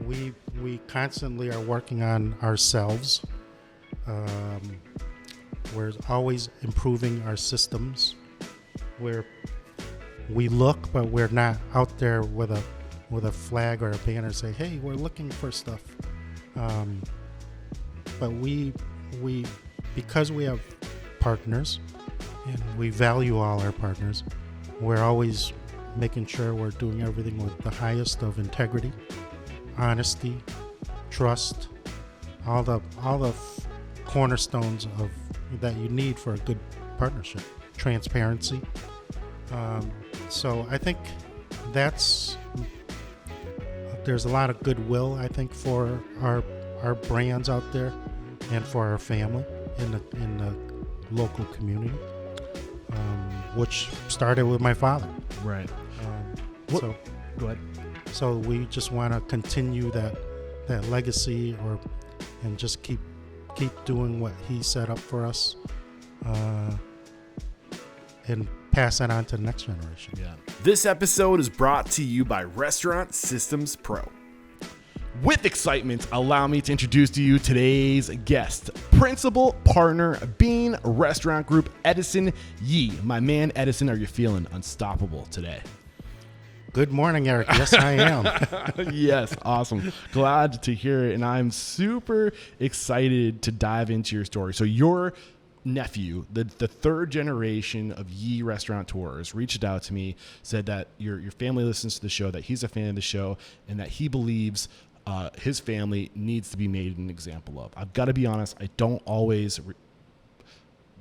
we constantly are working on ourselves. We're always improving our systems. We look, but we're not out there with a flag or a banner say, "Hey, we're looking for stuff." But we because we have partners and we value all our partners, we're always making sure we're doing everything with the highest of integrity, honesty, trust, all the cornerstones of that you need for a good partnership, transparency. So I think there's a lot of goodwill, I think, for our brands out there and for our family in the local community, which started with my father. Right. So go ahead. So we just want to continue that legacy, and just keep doing what he set up for us, and pass that on to the next generation. Yeah. This episode is brought to you by Restaurant Systems Pro. With excitement, allow me to introduce to you today's guest, Principal Partner, Bean Restaurant Group, Edison Yee. My man, Edison, are you feeling unstoppable today? Good morning, Eric. Yes, I am. Yes, awesome. Glad to hear it. And I'm super excited to dive into your story. So your nephew, the third generation of Yee restaurateurs, reached out to me, said that your family listens to the show, that he's a fan of the show, and that he believes his family needs to be made an example of. I've got to be honest, I don't always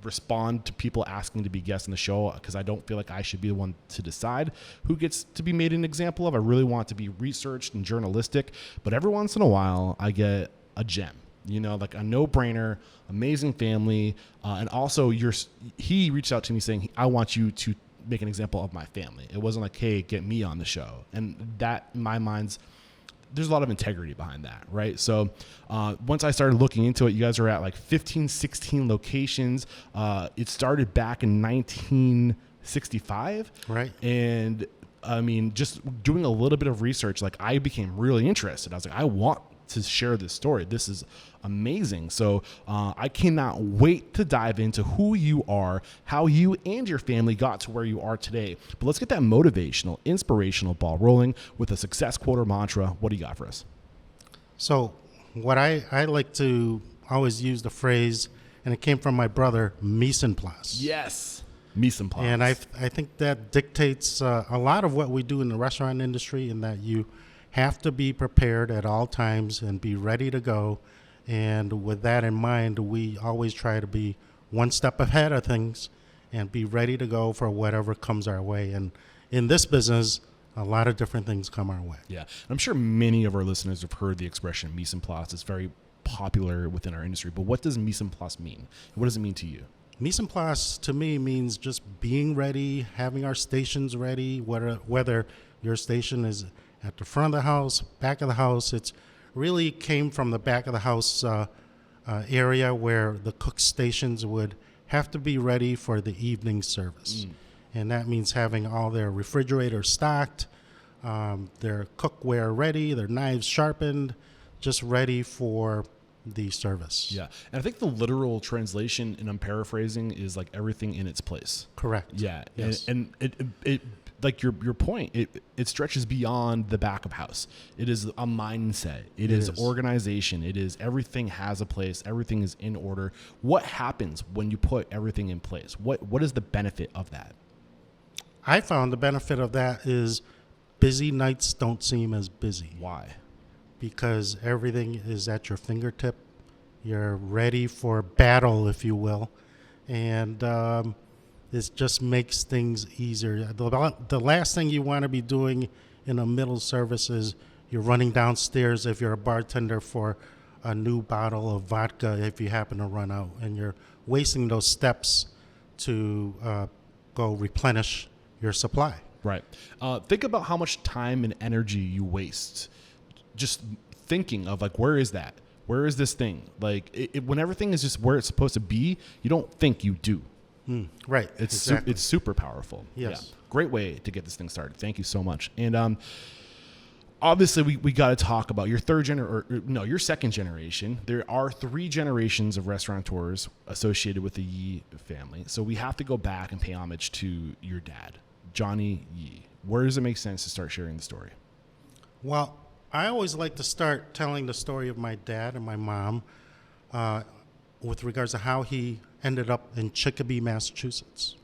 respond to people asking to be guests on the show because I don't feel like I should be the one to decide who gets to be made an example of. I really want to be researched and journalistic, but every once in a while I get a gem, like a no-brainer, amazing family. And also he reached out to me saying, I want you to make an example of my family. It wasn't like, hey, get me on the show. And that, in my mind's, there's a lot of integrity behind that, right? So once I started looking into it, you guys are at like 15, 16 locations. It started back in 1965. Right. And I mean, just doing a little bit of research, like I became really interested. I was like, I want to share this story. This is amazing. So I cannot wait to dive into who you are, how you and your family got to where you are today. But let's get that motivational, inspirational ball rolling with a success quote or mantra. What do you got for us? So what I like to always use the phrase, and it came from my brother, mise en place. Yes. Mise en place. And I think that dictates a lot of what we do in the restaurant industry, in that you have to be prepared at all times and be ready to go. And with that in mind, we always try to be one step ahead of things and be ready to go for whatever comes our way. And in this business, a lot of different things come our way. Yeah. I'm sure many of our listeners have heard the expression mise en place. It's very popular within our industry. But what does mise en place mean? What does it mean to you? Mise en place to me means just being ready, having our stations ready, whether your station is at the front of the house, back of the house. It's really came from the back of the house area where the cook stations would have to be ready for the evening service. And that means having all their refrigerators stocked, their cookware ready, their knives sharpened, just ready for the service. Yeah. And I think the literal translation, and I'm paraphrasing, is like everything in its place. Correct. Yeah. Yes. And it like your point, it stretches beyond the back of house. It is a mindset. It is organization. It is everything has a place. Everything is in order. What happens when you put everything in place? What is the benefit of that? I found the benefit of that is busy nights don't seem as busy. Why? Because everything is at your fingertip. You're ready for battle, if you will. And it just makes things easier. The last thing you want to be doing in a middle service is you're running downstairs if you're a bartender for a new bottle of vodka if you happen to run out, and you're wasting those steps to go replenish your supply. Right. Think about how much time and energy you waste just thinking of like, where is that? Where is this thing? Like when everything is just where it's supposed to be, you don't think, you do. Right. It's exactly. It's super powerful. Yes. Yeah. Great way to get this thing started. Thank you so much. And obviously we got to talk about your your second generation. There are 3 generations of restaurateurs associated with the Yee family. So we have to go back and pay homage to your dad, Johnny Yee. Where does it make sense to start sharing the story? Well, I always like to start telling the story of my dad and my mom with regards to how he ended up in Chicopee, Massachusetts.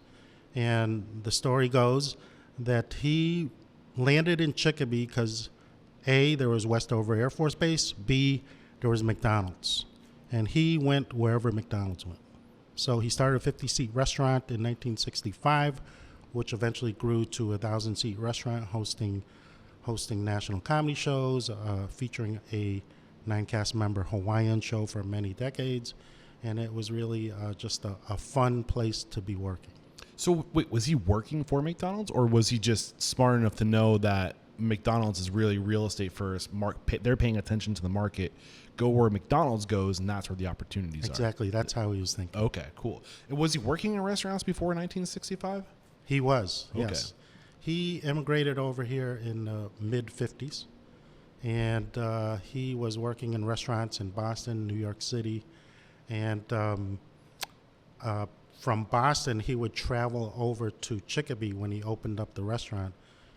And the story goes that he landed in Chicopee because A, there was Westover Air Force Base, B, there was McDonald's. And he went wherever McDonald's went. So he started a 50-seat restaurant in 1965, which eventually grew to a 1,000-seat restaurant hosting national comedy shows, featuring a 9-cast member Hawaiian show for many decades. And it was really just a fun place to be working. So wait, was he working for McDonald's, or was he just smart enough to know that McDonald's is really real estate first? They're paying attention to the market. Go where McDonald's goes, and that's where the opportunities are. Exactly. That's how he was thinking. Okay, cool. And was he working in restaurants before 1965? He was, Okay. yes. He immigrated over here in the mid-'50s, and he was working in restaurants in Boston, New York City, and from Boston, he would travel over to Chicopee when he opened up the restaurant.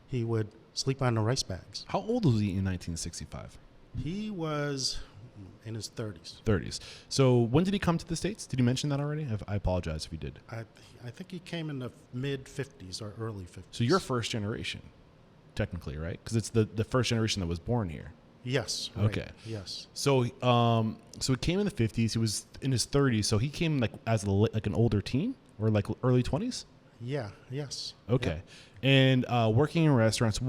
He would sleep on the rice bags. How old was he in 1965? He was in his 30s. 30s. So when did he come to the States? Did you mention that already? I apologize if you did. I think he came in the mid-'50s or early 50s. So you're first generation, technically, right? Because it's the first generation that was born here. Yes. Right. Okay. Yes. So so he came in the 50s. He was in his 30s. So he came like as like an older teen or like early 20s? Yeah. Yes. Okay. Yeah. And working in restaurants,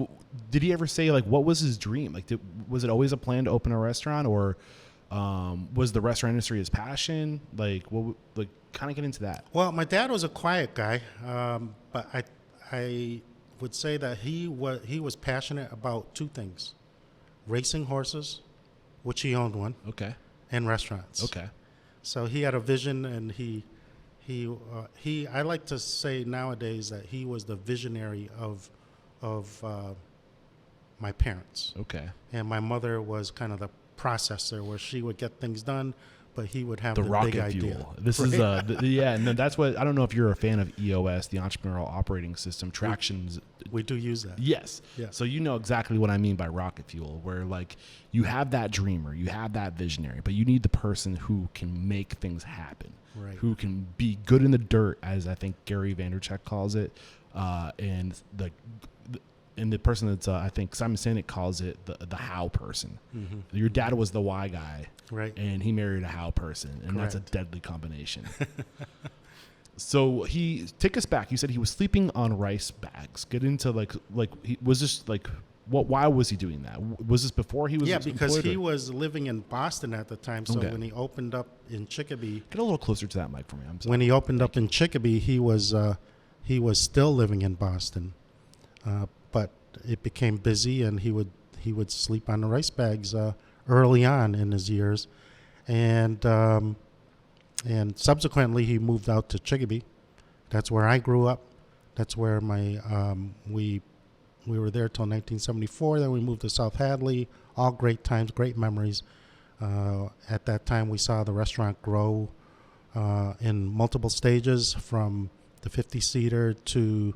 did he ever say like what was his dream? Like was it always a plan to open a restaurant, or was the restaurant industry his passion? Like kind of get into that. Well, my dad was a quiet guy, but I would say that he was passionate about 2 things: racing horses, which he owned one, Okay. and restaurants. Okay. So he had a vision, and he I like to say nowadays that he was the visionary of my parents. Okay. And my mother was kind of the processor, where she would get things done, but he would have The the rocket big idea. fuel. This is yeah, and that's what I don't know if you're a fan of EOS, the entrepreneurial operating system. Tractions. We do use that. Yes. Yeah. So you know exactly what I mean by rocket fuel, where like you have that dreamer, you have that visionary, but you need the person who can make things happen, Right. who can be good in the dirt, as I think Gary Vaynerchuk calls it, and the person that's I think Simon Sinek calls it the how person. Mm-hmm. Your dad was the why guy, Right. and he married a how person, and that's a Correct. deadly combination. So take us back. You said he was sleeping on rice bags. Get into was this like what? Why was he doing that? Was this before he was? Yeah, because employed, he or? was living in Boston at the time. So Okay. when he opened up in Chicopee, Get a little closer to that mic for me. I'm sorry. when he opened up in Chicopee, he was still living in Boston, but it became busy, and he would sleep on the rice bags early on in his years, and subsequently he moved out to Chicopee. That's where I grew up. That's where we were there till 1974. Then we moved to South Hadley. All great times, great memories. At that time, we saw the restaurant grow in multiple stages, from the 50-seater to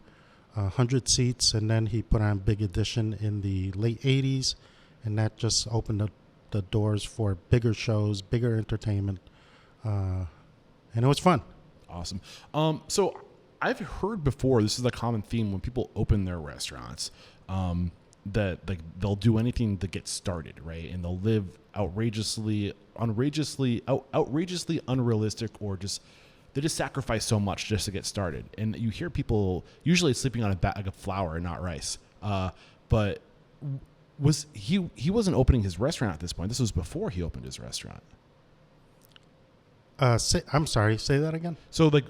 100 seats, and then he put on Big Edition in the late 80s, and that just opened the doors for bigger shows, bigger entertainment, and it was fun. Awesome. So I've heard before, this is a common theme when people open their restaurants, that like they'll do anything to get started, right? And they'll live outrageously unrealistic, or they just sacrifice so much just to get started. And you hear people usually sleeping on a bag of flour and not rice. But he wasn't opening his restaurant at this point. This was before he opened his restaurant. I'm sorry, say that again? So like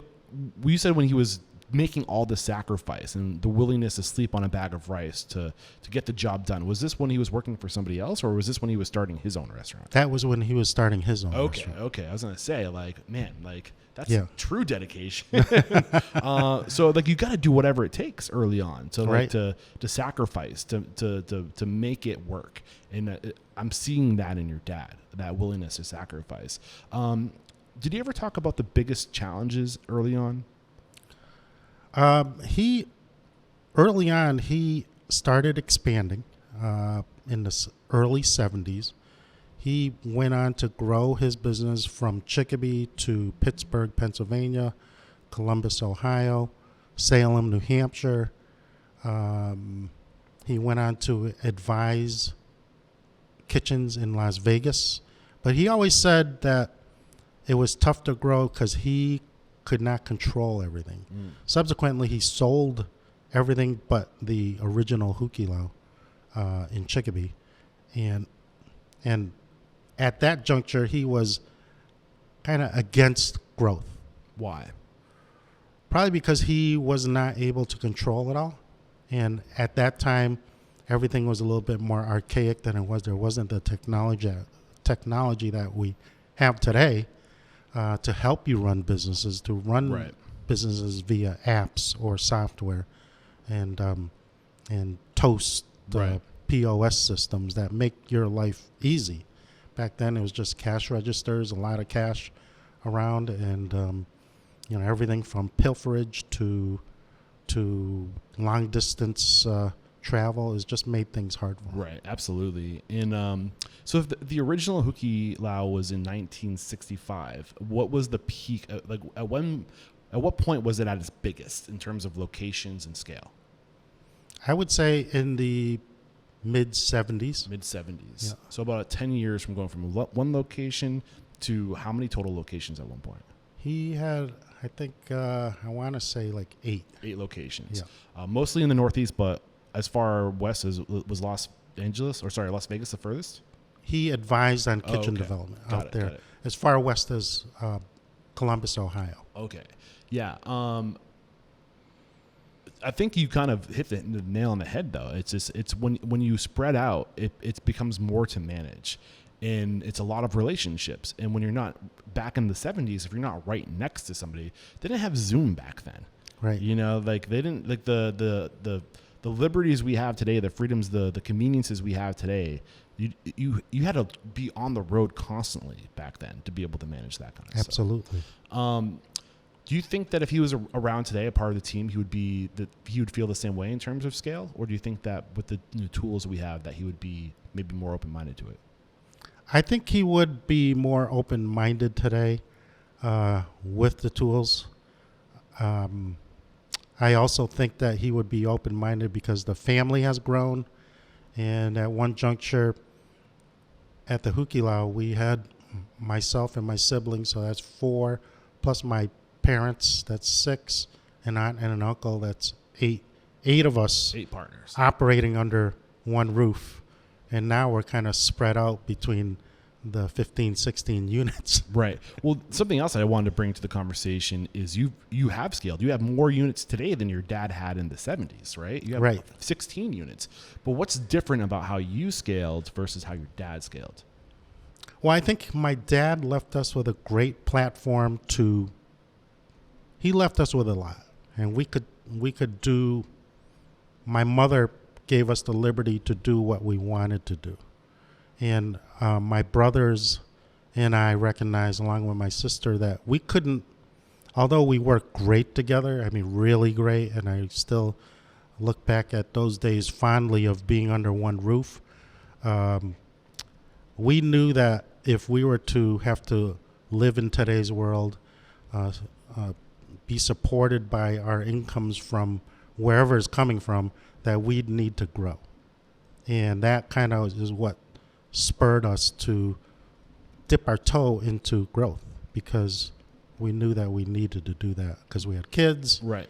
you said, when he was making all the sacrifice and the willingness to sleep on a bag of rice to get the job done? Was this when he was working for somebody else, or was this when he was starting his own restaurant? That was when he was starting his own restaurant. Okay. I was gonna say, like, man, like that's Yeah. true dedication. So like you got to do whatever it takes early on to like Right. to sacrifice to make it work. And I'm seeing that in your dad, that willingness to sacrifice. Did he ever talk about the biggest challenges early on? Early on, he started expanding in the early 70s. He went on to grow his business from Chicopee to Pittsburgh, Pennsylvania, Columbus, Ohio, Salem, New Hampshire. He went on to advise kitchens in Las Vegas. But he always said that it was tough to grow because he could not control everything. Subsequently, he sold everything but the original Hukilau in Chicopee. And at that juncture, he was kind of against growth. Why? Probably because he was not able to control it all. And at that time, everything was a little bit more archaic than it was. There wasn't the technology that we have today to help you run businesses, to run businesses via apps or software, and toast POS systems that make your life easy. Back then, it was just cash registers, a lot of cash around, and everything from pilferage to long distance travel has just made things hard for him. Right, absolutely. And so if the original Hukilau was in 1965, what was the peak? Like at what point was it at its biggest in terms of locations and scale? I would say in the mid 70s. Mid 70s. Yeah. So about 10 years from going from one location to how many total locations at one point? He had, I think, I want to say like 8. 8 locations. Yeah. Mostly in the Northeast, but as far west as was Las Vegas the furthest? He advised on kitchen development out there, as far west as Columbus, Ohio. Okay. Yeah. I think you kind of hit the nail on the head, though. It's when you spread out, it becomes more to manage, and it's a lot of relationships. And when you're not back in the 70s, if you're not right next to somebody, they didn't have Zoom back then, right? Like they didn't like the liberties we have today, the freedoms, the conveniences we have today. You had to be on the road constantly back then to be able to manage that kind of stuff. Absolutely. Do you think that if he was around today, a part of the team, he would feel the same way in terms of scale, or do you think that with the tools we have, that he would be maybe more open-minded to it? I think he would be more open-minded today with the tools. I also think that he would be open-minded because the family has grown, and at one juncture at the Hukilau, we had myself and my siblings, so that's 4, plus my parents, that's 6, an aunt and an uncle, that's 8 of us. 8 partners operating under one roof. And now we're kind of spread out between the 15, 16 units. Right. Well, something else that I wanted to bring to the conversation is you have scaled. You have more units today than your dad had in the 70s, right? You have 16 units. But what's different about how you scaled versus how your dad scaled? Well, I think my dad left us with a great platform he left us with a lot. And we could do, my mother gave us the liberty to do what we wanted to do. And my brothers and I recognized, along with my sister, that we couldn't, although we worked great together, I mean, really great, and I still look back at those days fondly of being under one roof. We knew that if we were to have to live in today's world, be supported by our incomes from wherever it's coming from, that we'd need to grow. And that kind of is what spurred us to dip our toe into growth, because we knew that we needed to do that because we had kids. Right.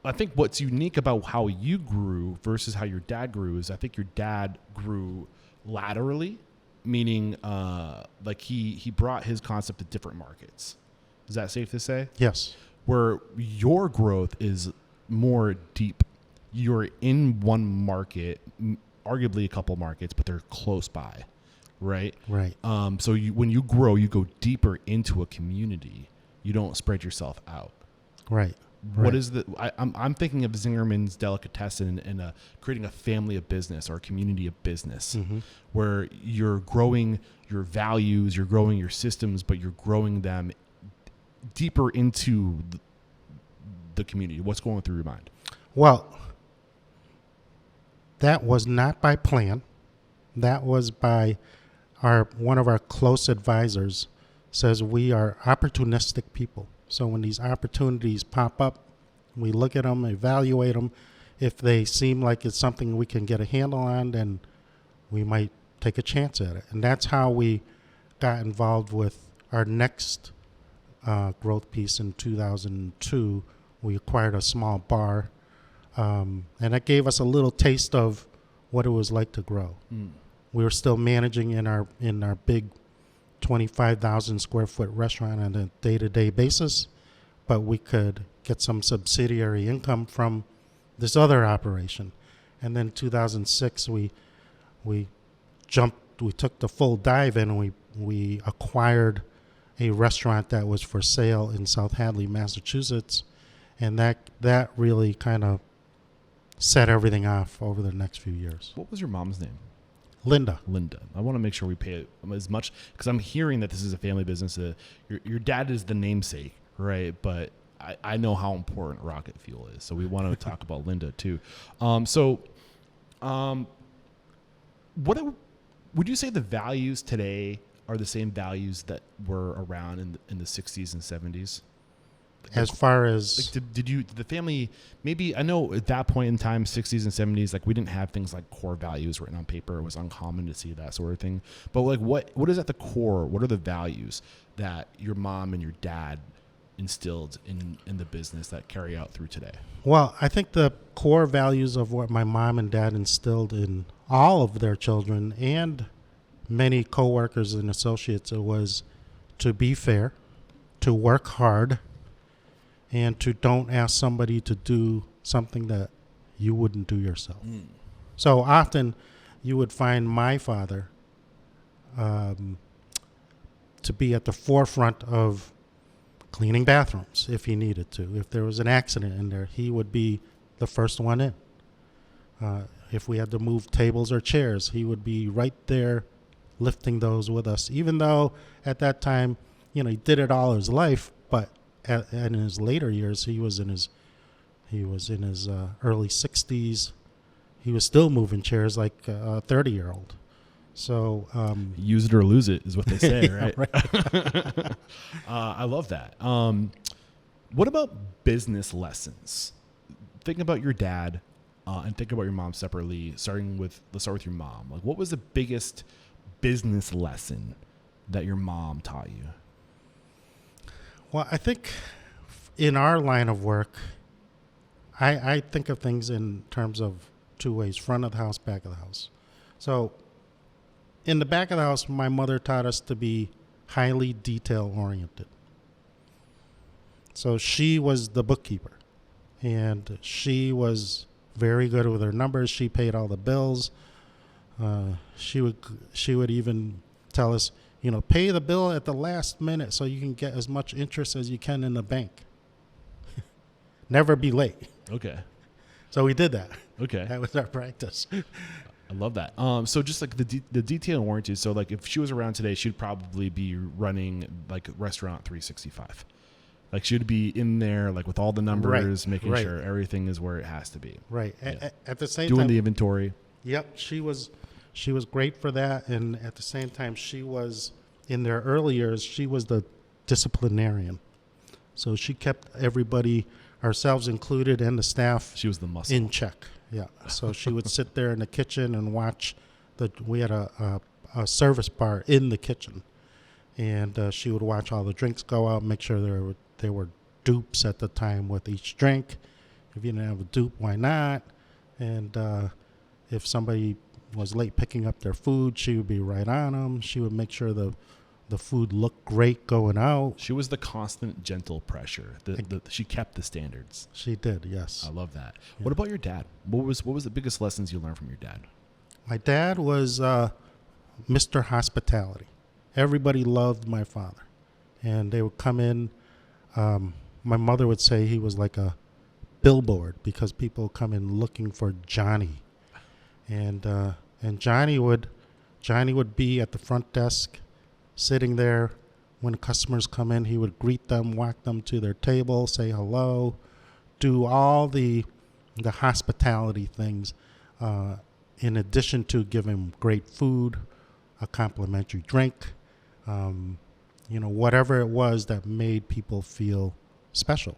I think what's unique about how you grew versus how your dad grew is I think your dad grew laterally, meaning like he brought his concept to different markets. Is that safe to say? Yes. where your growth is more deep. You're in one market, arguably a couple markets, but they're close by, right? Right. So when you grow, you go deeper into a community. You don't spread yourself out. Right. What is I'm thinking of Zingerman's Delicatessen and creating a family of business or a community of business where you're growing your values, you're growing your systems, but you're growing them deeper into the community. What's going through your mind? Well, that was not by plan. That was by one of our close advisors says we are opportunistic people. So when these opportunities pop up, we look at them, evaluate them. If they seem like it's something we can get a handle on, then we might take a chance at it. And that's how we got involved with our next growth piece in 2002. We acquired a small bar, and that gave us a little taste of what it was like to grow. We were still managing in our big 25,000 square foot restaurant on a day-to-day basis, but we could get some subsidiary income from this other operation. And then 2006, we took the full dive and we acquired a restaurant that was for sale in South Hadley, Massachusetts, and that really kind of set everything off over the next few years. What was your mom's name? Linda. I want to make sure we pay it as much because I'm hearing that this is a family business. Your dad is the namesake, right? But I know how important rocket fuel is, so we want to talk about Linda too. What would you say the values today are the same values that were around in the 60s and 70s? As far as did the family, maybe I know at that point in time, 60s and 70s, like we didn't have things like core values written on paper. It was uncommon to see that sort of thing. But like what is at the core? What are the values that your mom and your dad instilled in the business that carry out through today? Well, I think the core values of what my mom and dad instilled in all of their children and many coworkers and associates, it was to be fair, to work hard, and to don't ask somebody to do something that you wouldn't do yourself. So often you would find my father to be at the forefront of cleaning bathrooms if he needed to. If there was an accident in there, he would be the first one in. If we had to move tables or chairs, he would be right there lifting those with us, even though at that time, he did it all his life, but in his later years, he was in his early 60s. He was still moving chairs like a 30-year-old. So use it or lose it is what they say, right? Right. I love that. What about business lessons? Think about your dad and think about your mom separately. Let's start with your mom. Like, what was the biggest business lesson that your mom taught you? Well, I think in our line of work, I think of things in terms of two ways: front of the house, back of the house. So in the back of the house, my mother taught us to be highly detail-oriented. So she was the bookkeeper, and she was very good with her numbers. She paid all the bills. She would even tell us, pay the bill at the last minute so you can get as much interest as you can in the bank. Never be late. Okay. So we did that. Okay. That was our practice. I love that. So just like the detail warranty. So like if she was around today, she'd probably be running like Restaurant 365. Like she'd be in there like with all the numbers, making sure everything is where it has to be. Right. Yeah. At the same time, doing time, the inventory. Yep. She was great for that. And at the same time, she was, in their early years, she was the disciplinarian. So she kept everybody, ourselves included, and the staff. She was the muscle. In check. Yeah. So she would sit there in the kitchen and watch we had a service bar in the kitchen. And she would watch all the drinks go out, make sure there were dupes at the time with each drink. If you didn't have a dupe, why not? And if somebody was late picking up their food, she would be right on them. She would make sure the the food look great going out. She was the constant gentle pressure. She kept the standards. She did, yes. I love that. Yeah. What about your dad? What was the biggest lessons you learned from your dad? My dad was Mr. Hospitality. Everybody loved my father. And they would come in. My mother would say he was like a billboard because people come in looking for Johnny. And Johnny would be at the front desk, sitting there. When customers come in, he would greet them, walk them to their table, say hello, do all the hospitality things, in addition to giving great food, a complimentary drink, whatever it was that made people feel special.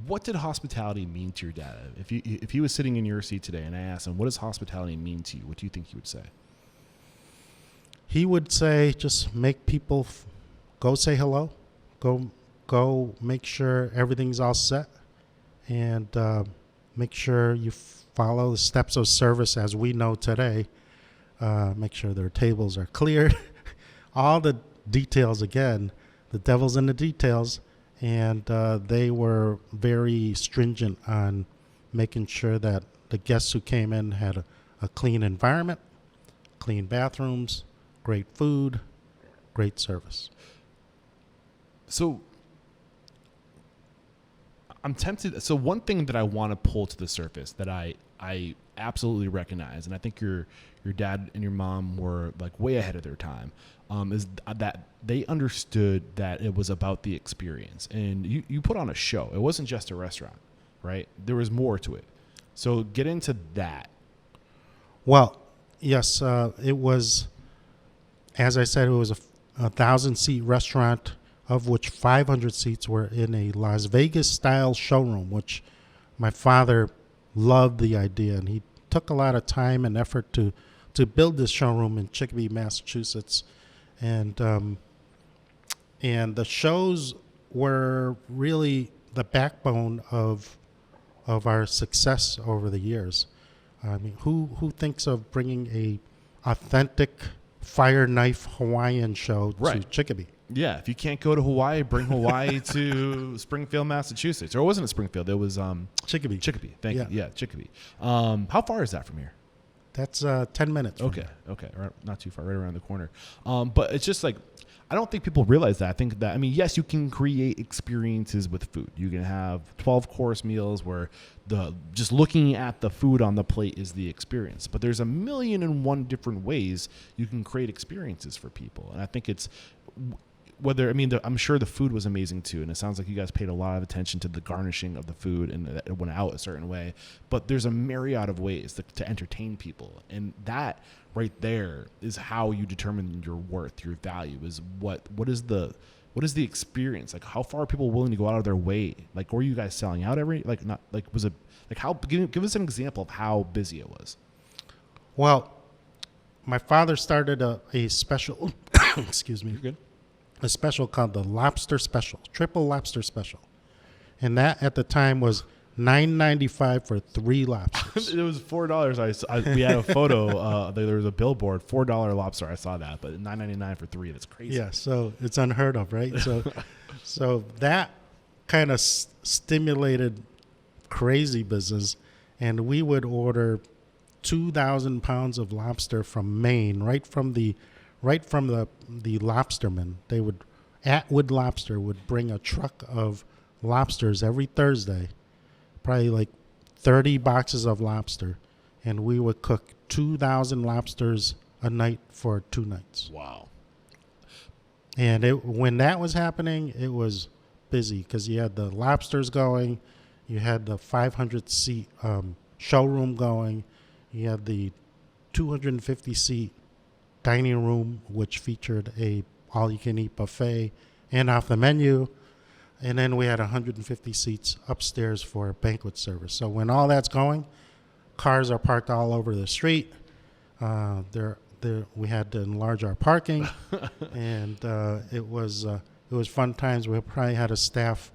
What did hospitality mean to your dad? If he was sitting in your seat today and I asked him, what does hospitality mean to you? What do you think he would say? He would say, just make people go say hello, go make sure everything's all set, and make sure you follow the steps of service as we know today. Make sure their tables are cleared. All the details, again, the devil's in the details. And they were very stringent on making sure that the guests who came in had a clean environment, clean bathrooms, great food, great service. So I'm tempted. So one thing that I want to pull to the surface that I absolutely recognize, and I think your dad and your mom were like way ahead of their time, is that they understood that it was about the experience. And you put on a show. It wasn't just a restaurant, right? There was more to it. So get into that. Well, yes, it was, as I said, it was a 1,000-seat restaurant, of which 500 seats were in a Las Vegas-style showroom, which my father loved the idea, and he took a lot of time and effort to build this showroom in Chicopee, Massachusetts. And the shows were really the backbone of our success over the years. I mean, who thinks of bringing a authentic fire knife Hawaiian show to Chicopee? Yeah, if you can't go to Hawaii, bring Hawaii to Springfield, Massachusetts. Or it wasn't Springfield, it was Chicopee. Chicopee, thank you. Yeah, Chicopee. How far is that from here? That's 10 minutes. Okay, right, not too far, right around the corner. But it's just like, I don't think people realize that. I think that, yes, you can create experiences with food. You can have 12-course meals where just looking at the food on the plate is the experience. But there's 1,000,001 different ways you can create experiences for people. And I think it's I'm sure the food was amazing too, and it sounds like you guys paid a lot of attention to the garnishing of the food and that it went out a certain way. But there's a myriad of ways to entertain people, and that right there is how you determine your worth, your value. Is what is the experience? Like, how far are people willing to go out of their way? Like, were you guys selling out was it like how? Give us an example of how busy it was. Well, my father started a special. Excuse me. You're good. A special called the Lobster Special, Triple Lobster Special. And that at the time was $9.95 for 3 lobsters. It was $4. We had a photo. There was a billboard, $4 lobster. I saw that, but $9.99 for 3. That's crazy. Yeah, so it's unheard of, right? So that kind of stimulated crazy business, and we would order 2,000 pounds of lobster from Maine, right from the lobstermen. They would, Atwood Lobster would bring a truck of lobsters every Thursday, probably like 30 boxes of lobster, and we would cook 2,000 lobsters a night for 2 nights. Wow. And when that was happening, it was busy because you had the lobsters going, you had the 500-seat showroom going, you had the 250-seat dining room, which featured a all-you-can-eat buffet and off the menu, and then we had 150 seats upstairs for banquet service. So when all that's going, cars are parked all over the street. We had to enlarge our parking, and it was fun times. We probably had a staff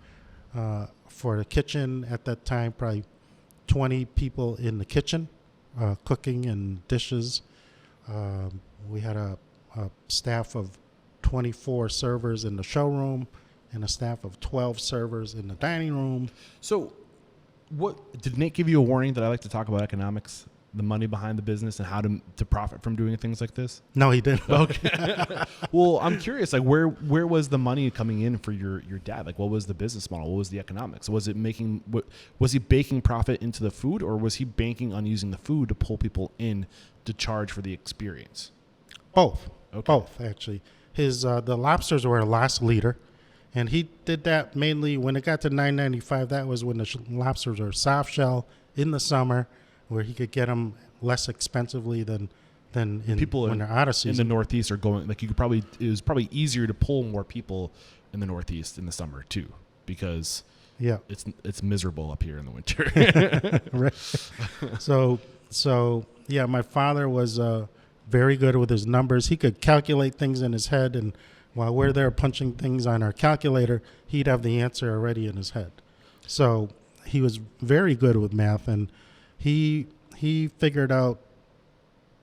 for the kitchen at that time, probably 20 people in the kitchen, cooking and dishes. We had a staff of 24 servers in the showroom and a staff of 12 servers in the dining room. So, what did Nate give you a warning that I like to talk about economics, the money behind the business, and how to profit from doing things like this? No, he didn't. Okay. Well, I'm curious, like where was the money coming in for your dad? Like, what was the business model? What was the economics? Was he baking profit into the food, or was he banking on using the food to pull people in to charge for the experience? Both. Okay. Both, actually. His the lobsters were a loss leader, and he did that mainly when it got to $9.95. That was when the lobsters were soft shell in the summer, where he could get them less expensively than in People when they're out of in the season. Northeast are going, like, it was probably easier to pull more people in the Northeast in the summer too, because Yeah. it's miserable up here in the winter. Right. So yeah, my father was very good with his numbers. He could calculate things in his head, and while we're there punching things on our calculator, he'd have the answer already in his head. So he was very good with math, and he figured out.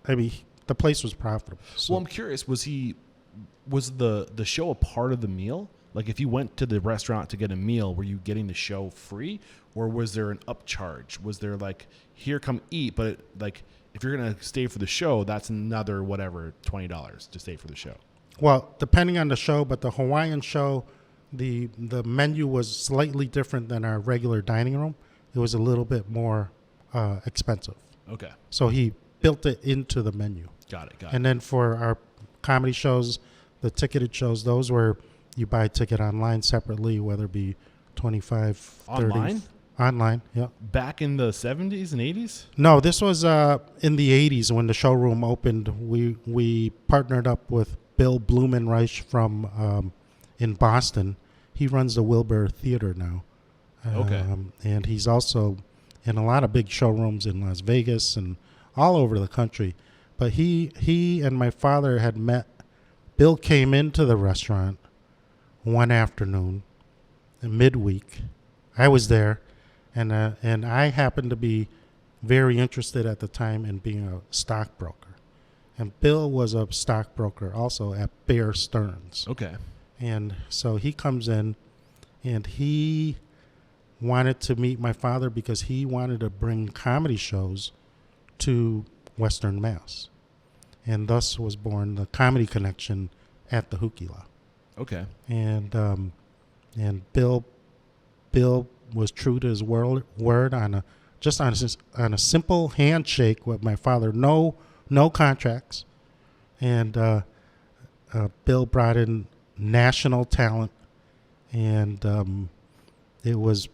I mean, the place was profitable. So. Well, I'm curious, was the show a part of the meal? Like, if you went to the restaurant to get a meal, were you getting the show free, or was there an upcharge? Was there like, here, come eat, but like, if you're gonna stay for the show, that's another whatever $20 to stay for the show? Well, depending on the show, but the Hawaiian show, the menu was slightly different than our regular dining room. It was a little bit more expensive. Okay, So he built it into the menu. got it. And then for our comedy shows, the ticketed shows, those were you buy a ticket online separately, whether it be 25, 30. Online? Online, yeah. Back in the 70s and 80s? No, this was in the 80s when the showroom opened. We partnered up with Bill Blumenreich from in Boston. He runs the Wilbur Theater now. Okay. And he's also in a lot of big showrooms in Las Vegas and all over the country. But he and my father had met. Bill came into the restaurant one afternoon, midweek. I was there, and I happened to be very interested at the time in being a stockbroker. And Bill was a stockbroker also at Bear Stearns. Okay. And so he comes in, and he wanted to meet my father because he wanted to bring comedy shows to Western Mass. And thus was born the Comedy Connection at the Hukila. Okay. And Bill was true to his word on a simple handshake with my father, no contracts. And Bill brought in national talent, and it was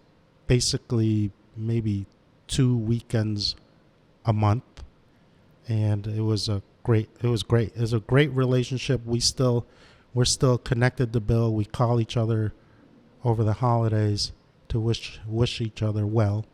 basically maybe 2 weekends a month, and it was great. It was a great relationship. We're still connected to Bill. We call each other over the holidays to wish each other well.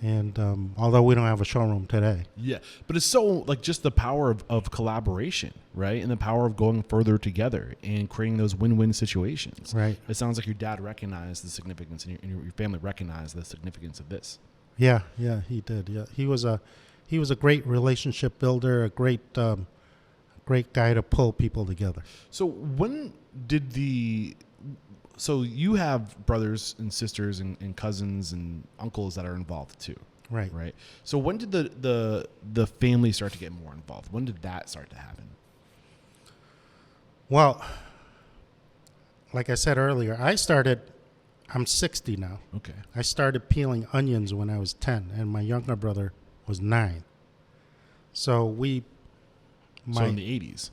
And although we don't have a showroom today. Yeah, but it's so, like, just the power of collaboration, right? And the power of going further together and creating those win-win situations. Right. It sounds like your dad recognized the significance, and your family recognized the significance of this. Yeah, he did. Yeah, he was a great relationship builder, a great guy to pull people together. So when did So you have brothers and sisters and cousins and uncles that are involved too. Right. Right. So when did the family start to get more involved? When did that start to happen? Well, like I said earlier, I'm 60 now. Okay. I started peeling onions when I was 10, and my younger brother was 9. So So in the 80s.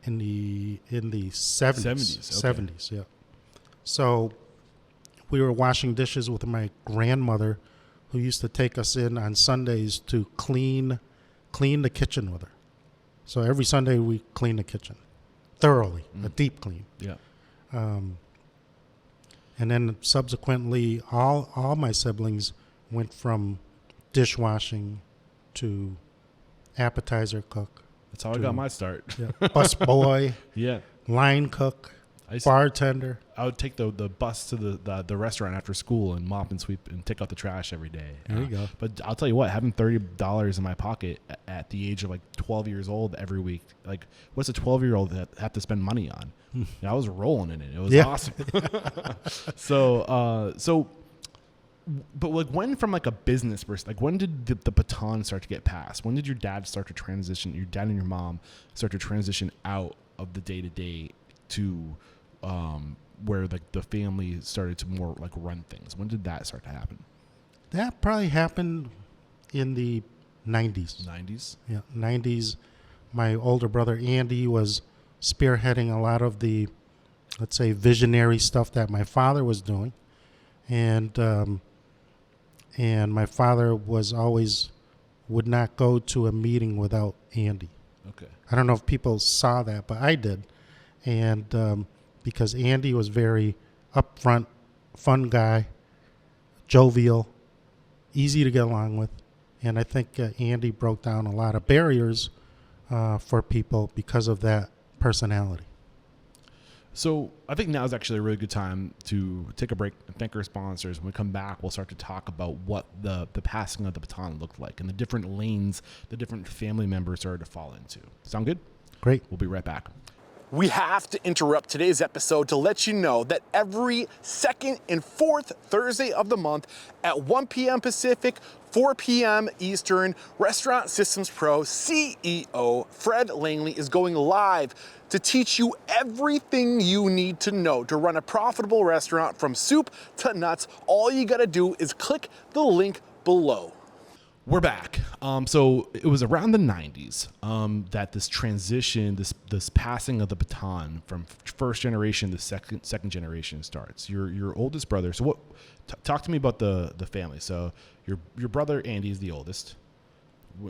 In the 70s. 70s, okay. 70s, yeah. So we were washing dishes with my grandmother, who used to take us in on Sundays to clean the kitchen with her. So every Sunday we clean the kitchen thoroughly, a deep clean. Yeah. And then subsequently, all my siblings went from dishwashing to appetizer cook. That's how I got my start. Yeah. Bus boy, Yeah. line cook. bartender. I would take the bus to the restaurant after school and mop and sweep and take out the trash every day. There you go. But I'll tell you what, having $30 in my pocket at the age of like 12 years old every week, like what's a 12-year-old have to spend money on? I was rolling in it. It was awesome. But like when from like a business person, like when did the baton start to get passed? When did your dad start to transition, your dad and your mom start to transition out of the day-to-day to where like the family started to more like run things? When did that start to happen? That probably happened in the 90s. 90s? Yeah, 90s. My older brother Andy was spearheading a lot of the, let's say, visionary stuff that my father was doing. And my father would not go to a meeting without Andy. Okay. I don't know if people saw that, but I did. And because Andy was very upfront, fun guy, jovial, easy to get along with. And I think Andy broke down a lot of barriers for people because of that personality. So I think now is actually a really good time to take a break and thank our sponsors. When we come back, we'll start to talk about what the passing of the baton looked like and the different lanes the different family members started to fall into. Sound good? Great. We'll be right back. We have to interrupt today's episode to let you know that every second and fourth Thursday of the month at 1 p.m. Pacific, 4 p.m. Eastern, Restaurant Systems Pro CEO Fred Langley is going live to teach you everything you need to know to run a profitable restaurant from soup to nuts. All you gotta do is click the link below. We're back. So it was around the 90s that this transition, this passing of the baton from first generation to second generation starts. Your oldest brother. So what? Talk to me about the family. So your brother Andy is the oldest,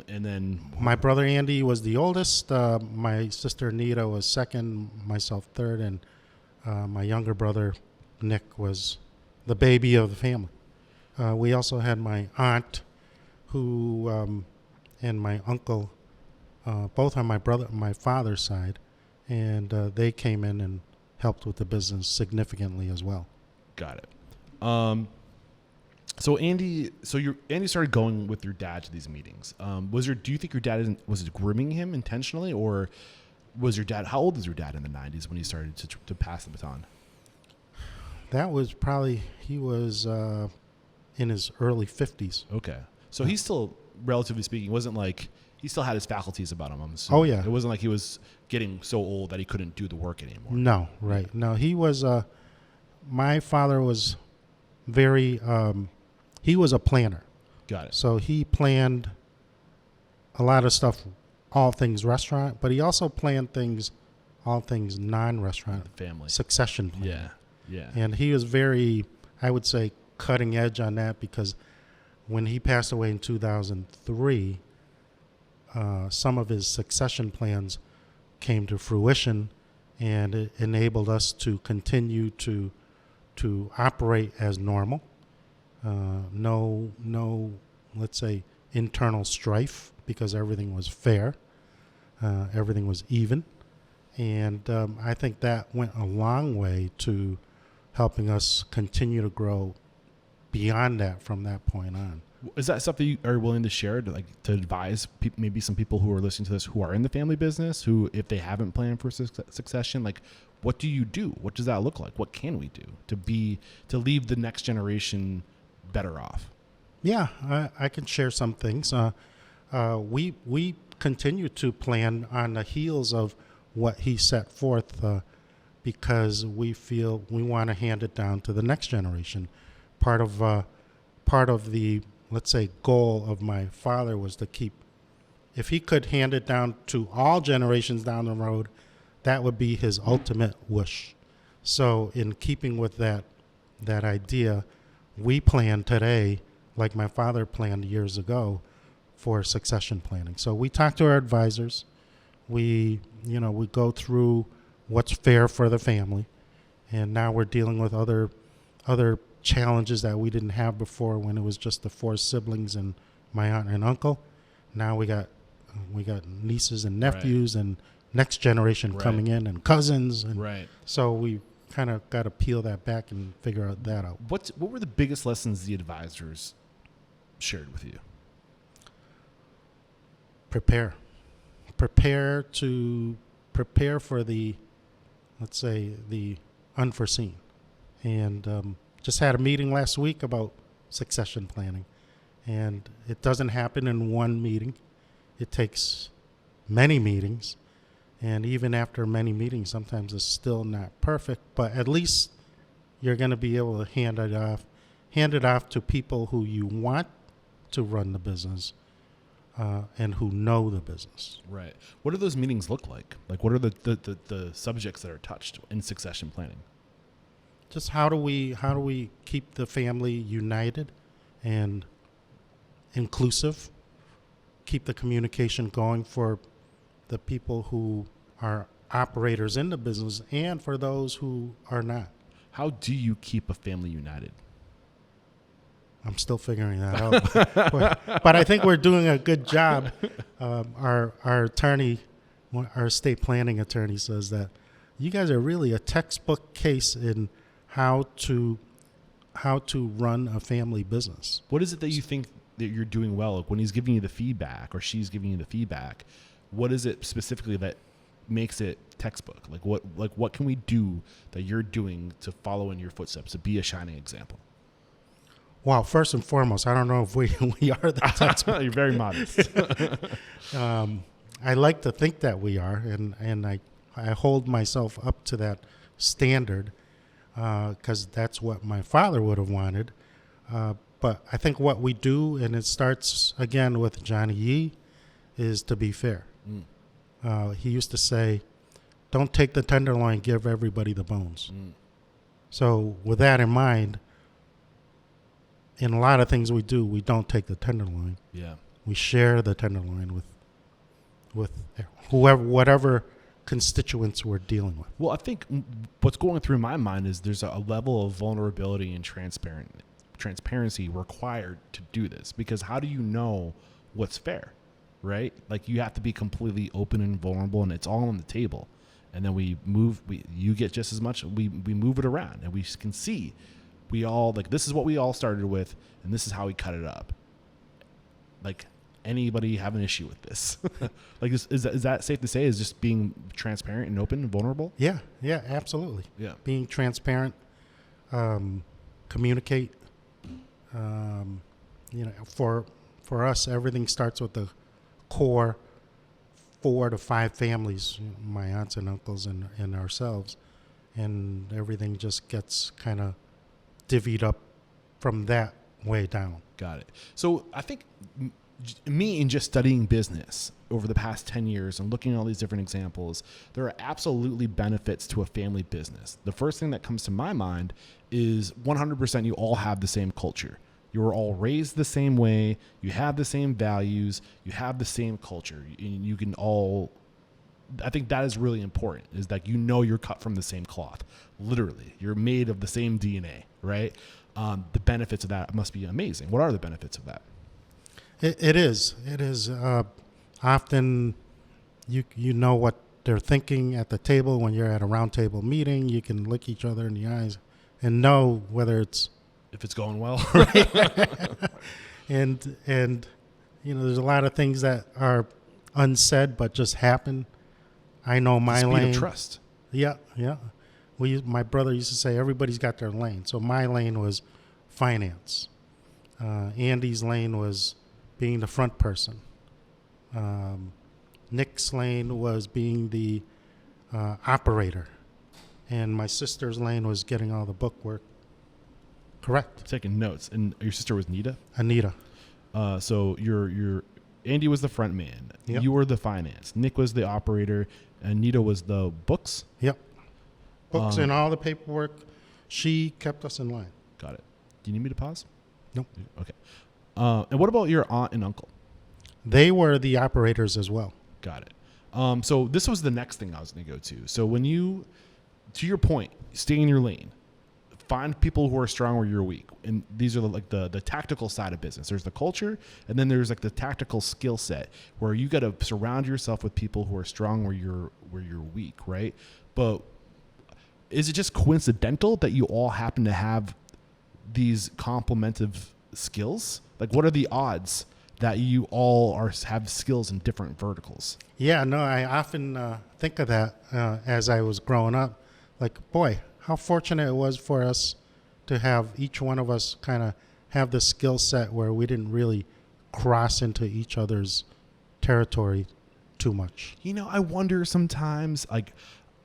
and then my brother Andy was the oldest. My sister Nita was second. Myself third, and my younger brother Nick was the baby of the family. We also had my aunt, who and my uncle, both on my father's side, and they came in and helped with the business significantly as well. Got it. So Andy started going with your dad to these meetings. Do you think your dad was grooming him intentionally, or was your dad? How old was your dad in the 90s when he started to pass the baton? That was probably he was in his early 50s. Okay. So he's still, relatively speaking, wasn't like he still had his faculties about him. Oh, yeah. It wasn't like he was getting so old that he couldn't do the work anymore. No, right. No, he was. My father was very. He was a planner. Got it. So he planned a lot of stuff, all things restaurant, but he also planned all things non-restaurant. The family. Succession planning. Yeah. Yeah. And he was very, I would say, cutting edge on that, because when he passed away in 2003, some of his succession plans came to fruition, and it enabled us to continue to operate as normal. No, let's say, internal strife, because everything was fair, everything was even, and I think that went a long way to helping us continue to grow beyond that from that point on. Is that stuff that you are willing to share to advise maybe some people who are listening to this who are in the family business, who, if they haven't planned for succession, like what do you do? What does that look like? What can we do to leave the next generation better off? Yeah, I can share some things. We continue to plan on the heels of what he set forth, because we feel we want to hand it down to the next generation. Part of the, let's say, goal of my father was to keep, if he could hand it down to all generations down the road, that would be his ultimate wish. So in keeping with that idea, we plan today, like my father planned years ago, for succession planning. So we talk to our advisors. We go through what's fair for the family, and now we're dealing with other challenges that we didn't have before when it was just the four siblings and my aunt and uncle. Now we got nieces and nephews, right, and next generation Right. coming in and cousins. And Right. so we kind of got to peel that back and figure that out. What were the biggest lessons the advisors shared with you? Prepare for the, let's say, the unforeseen. And just had a meeting last week about succession planning. And it doesn't happen in one meeting. It takes many meetings. And even after many meetings, sometimes it's still not perfect. But at least you're going to be able to hand it off to people who you want to run the business and who know the business. Right. What do those meetings look like? Like, what are the subjects that are touched in succession planning? Just how do we keep the family united and inclusive, keep the communication going for the people who are operators in the business and for those who are not. How do you keep a family united? I'm still figuring that out. But I think we're doing a good job. Our attorney, our estate planning attorney, says that you guys are really a textbook case in how to run a family business. What is it that you think that you're doing well? Like when he's giving you the feedback or she's giving you the feedback, what is it specifically that makes it textbook? What can we do that you're doing to follow in your footsteps, to be a shining example? Well, first and foremost, I don't know if we are the textbook. You're very modest. I like to think that we are, and I hold myself up to that standard because that's what my father would have wanted. But I think what we do, and it starts again with Johnny Yee, is to be fair. He used to say, don't take the tenderloin, give everybody the bones. So with that in mind, in a lot of things we do, we don't take the tenderloin. Yeah. We share the tenderloin with whatever constituents we're dealing with. Well, I think what's going through my mind is there's a level of vulnerability and transparency required to do this, because how do you know what's fair, right? Like you have to be completely open and vulnerable, and it's all on the table. And then you get just as much, we move it around, and we can see we all, like, this is what we all started with, and this is how we cut it up. Like, anybody have an issue with this? Like, is that safe to say, is just being transparent and open and vulnerable? Yeah, absolutely. Yeah. Being transparent, communicate. For us, everything starts with the core 4 to 5 families, my aunts and uncles and ourselves, and everything just gets kind of divvied up from that way down. Got it. So I think me, in just studying business over the past 10 years and looking at all these different examples, there are absolutely benefits to a family business. The first thing that comes to my mind is 100% you all have the same culture. You were all raised the same way. You have the same values. You have the same culture. And you can all, I think that is really important, is that you're cut from the same cloth. Literally, you're made of the same DNA, right? The benefits of that must be amazing. What are the benefits of that? It is. Often you know what they're thinking at the table. When you're at a round table meeting, you can look each other in the eyes and know whether it's, if it's going well. and there's a lot of things that are unsaid but just happen. I know my the speed lane. Of trust. Yeah. My brother used to say everybody's got their lane. So my lane was finance. Andy's lane was being the front person. Nick's lane was being the operator. And my sister's lane was getting all the book work. Correct. Taking notes. And your sister was Anita. So your Andy was the front man. Yep. You were the finance. Nick was the operator. Anita was the books. Yep. Books and all the paperwork. She kept us in line. Got it. Do you need me to pause? Nope. Okay. And what about your aunt and uncle? They were the operators as well. Got it. So this was the next thing I was going to go to. So when to your point, stay in your lane, find people who are strong where you're weak. And these are like the tactical side of business. There's the culture, and then there's like the tactical skill set where you got to surround yourself with people who are strong where you're weak, right? But is it just coincidental that you all happen to have these complementive skills? Like, what are the odds that you all have skills in different verticals? Yeah, no, I often think of that as I was growing up. Like, boy, how fortunate it was for us to have each one of us kind of have the skill set where we didn't really cross into each other's territory too much. You know, I wonder sometimes, like,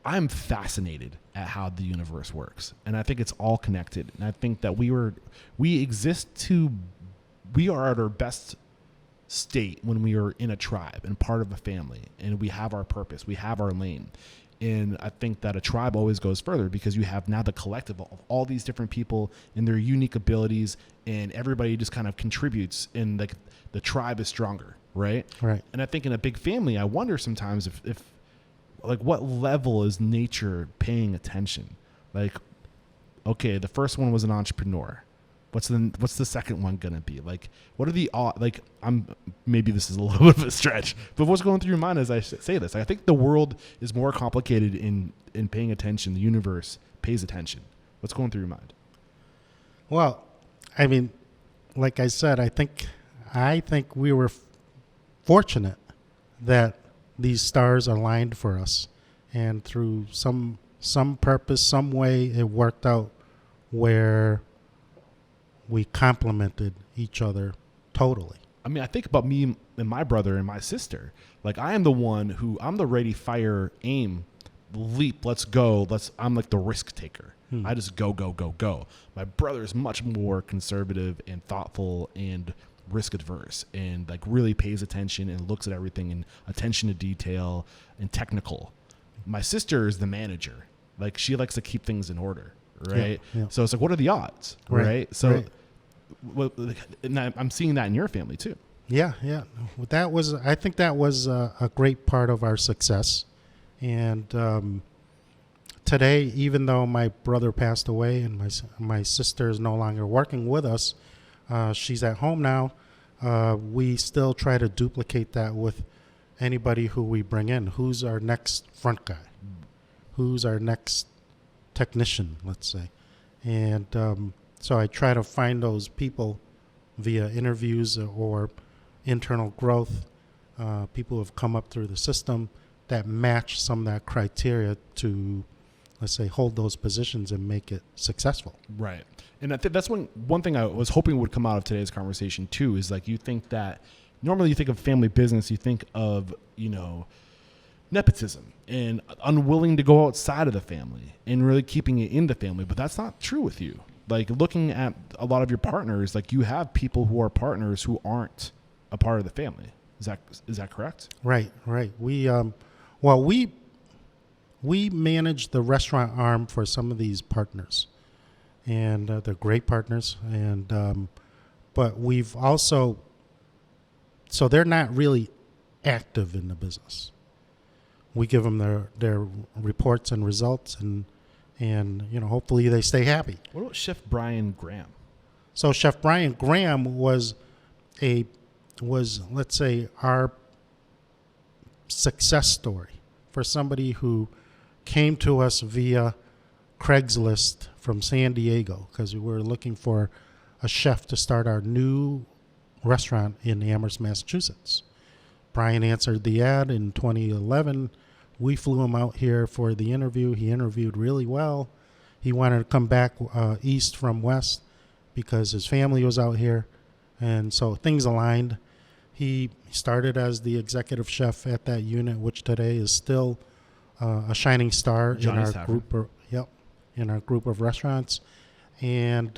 I'm fascinated at how the universe works, and I think it's all connected. And I think that we are at our best state when we are in a tribe and part of a family, and we have our purpose, we have our lane. And I think that a tribe always goes further because you have now the collective of all these different people and their unique abilities, and everybody just kind of contributes, and like the tribe is stronger, right? Right. And I think in a big family, I wonder sometimes if like what level is nature paying attention? Like, okay, the first one was an entrepreneur. What's the second one gonna be? Like, what are the like? Maybe this is a little bit of a stretch, but what's going through your mind as I say this? I think the world is more complicated in paying attention. The universe pays attention. What's going through your mind? Well, I mean, like I said, I think we were fortunate that these stars aligned for us, and through some purpose, some way, it worked out where we complemented each other totally. I mean, I think about me and my brother and my sister. Like, I am the one I'm the ready, fire, aim, leap, let's go. I'm like the risk taker. I just go, go, go, go. My brother is much more conservative and thoughtful and risk adverse, and like really pays attention and looks at everything and attention to detail and technical. My sister is the manager. Like, she likes to keep things in order. Right. Yeah. So it's like, what are the odds? Right. So right. And I'm seeing that in your family too. Yeah. I think that was a great part of our success. And today, even though my brother passed away and my sister is no longer working with us, she's at home now. We still try to duplicate that with anybody who we bring in. Who's our next front guy? Who's our next technician, let's say? And so I try to find those people via interviews or internal growth, people who have come up through the system that match some of that criteria to, let's say, hold those positions and make it successful. Right. And I think that's one thing I was hoping would come out of today's conversation too, is like, you think that normally you think of family business, you think of, nepotism and unwilling to go outside of the family and really keeping it in the family. But that's not true with you. Like, looking at a lot of your partners, like, you have people who are partners who aren't a part of the family. Is that correct? Right. We manage the restaurant arm for some of these partners, and they're great partners. And but we've also, so they're not really active in the business. We give them their reports and results, and hopefully they stay happy. What about Chef Brian Graham? So Chef Brian Graham was let's say our success story for somebody who came to us via Craigslist from San Diego, because we were looking for a chef to start our new restaurant in Amherst, Massachusetts. Brian answered the ad in 2011. We flew him out here for the interview. He interviewed really well. He wanted to come back east from west because his family was out here. And so things aligned. He started as the executive chef at that unit, which today is still a shining star in our group. In our group of restaurants. And